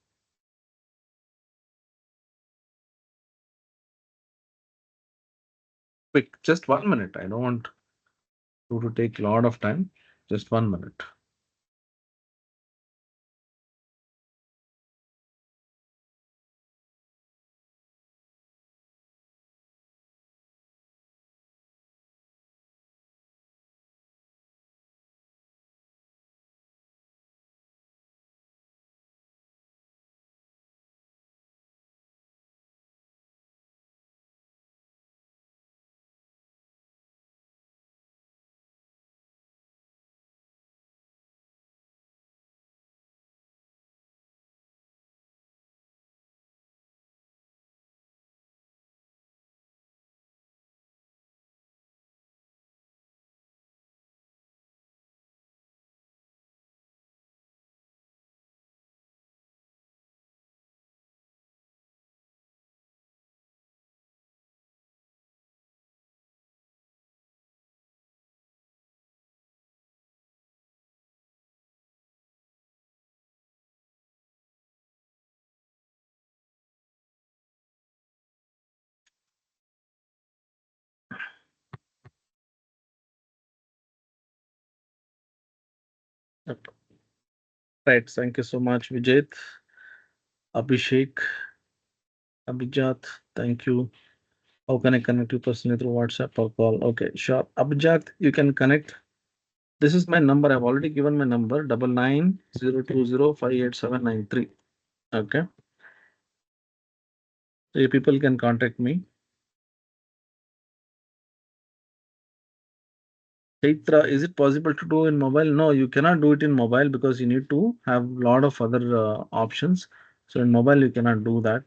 Quick, just 1 minute. I don't want you to take a lot of time. Just 1 minute. Okay. Right. Thank you so much, Vijay, Abhishek, Abhijat. Thank you. How can I connect you personally through WhatsApp or call? Okay, sure. Abhijat, you can connect. This is my number. I've already given my number 99 020 58793. Okay. So you people can contact me. Chaitra, is it possible to do in mobile? No, you cannot do it in mobile because you need to have a lot of other options. So in mobile, you cannot do that.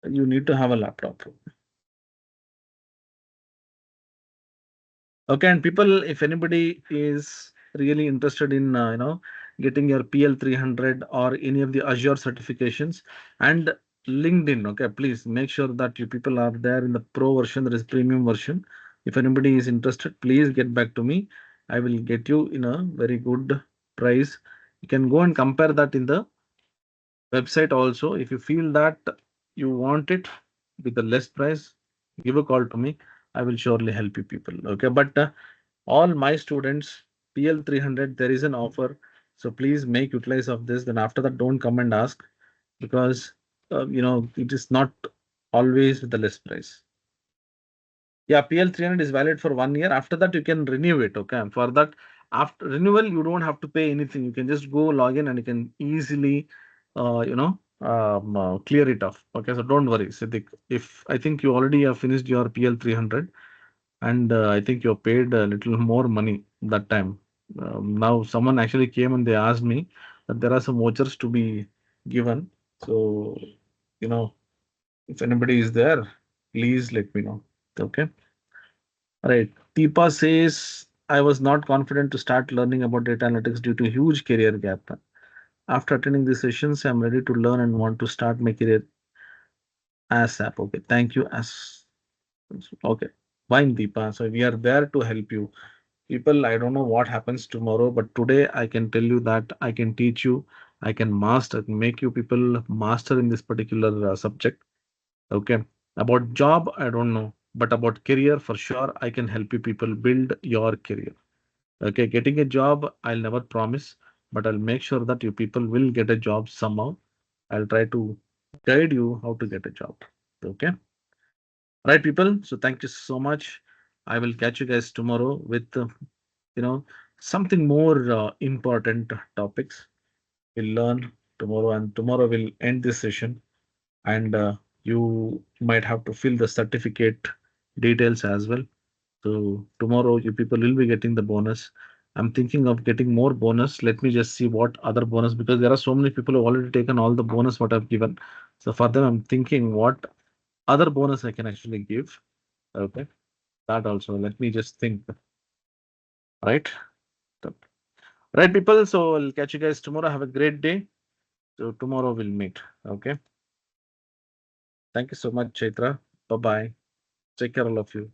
You need to have a laptop. Okay, and people, if anybody is really interested in, getting your PL 300 or any of the Azure certifications and LinkedIn, okay, please make sure that you people are there in the pro version, there is premium version. If anybody is interested, please get back to me. I will get you in a very good price. You can go and compare that in the website also. If you feel that you want it with the less price, give a call to me. I will surely help you people. Okay, but all my students, PL 300, there is an offer. So please make utilize of this. Then after that, don't come and ask because it is not always with the less price. Yeah, PL 300 is valid for 1 year. After that, you can renew it. Okay. And for that, after renewal, you don't have to pay anything. You can just go log in and you can easily, clear it off. Okay. So don't worry, Siddiq. If I think you already have finished your PL 300 and I think you paid a little more money that time. Now, someone actually came and they asked me that there are some vouchers to be given. So, you know, if anybody is there, please let me know. Okay. Right. Deepa says, I was not confident to start learning about data analytics due to huge career gap. After attending these sessions, I'm ready to learn and want to start my career ASAP. Okay. Thank you. As okay. Fine, Deepa. So we are there to help you. People, I don't know what happens tomorrow, but today I can tell you that I can teach you, I can master, make you people master in this particular subject. Okay. About job, I don't know, but about career, for sure, I can help you people build your career. Okay, getting a job, I'll never promise, but I'll make sure that you people will get a job somehow. I'll try to guide you how to get a job. Okay. Right, people. So thank you so much. I will catch you guys tomorrow with, something more important topics. We'll learn tomorrow, and tomorrow we'll end this session. And you might have to fill the certificate details as well. So tomorrow you people will be getting the bonus. I'm thinking of getting more bonus. Let me just see what other bonus, because there are so many people who have already taken all the bonus what I've given. So for them, I'm thinking what other bonus I can actually give. Okay, that also. Let me just think. Right, right, people. So I'll catch you guys tomorrow. Have a great day. So tomorrow we'll meet. Okay. Thank you so much, Chaitra. Bye bye. Take care, all of you.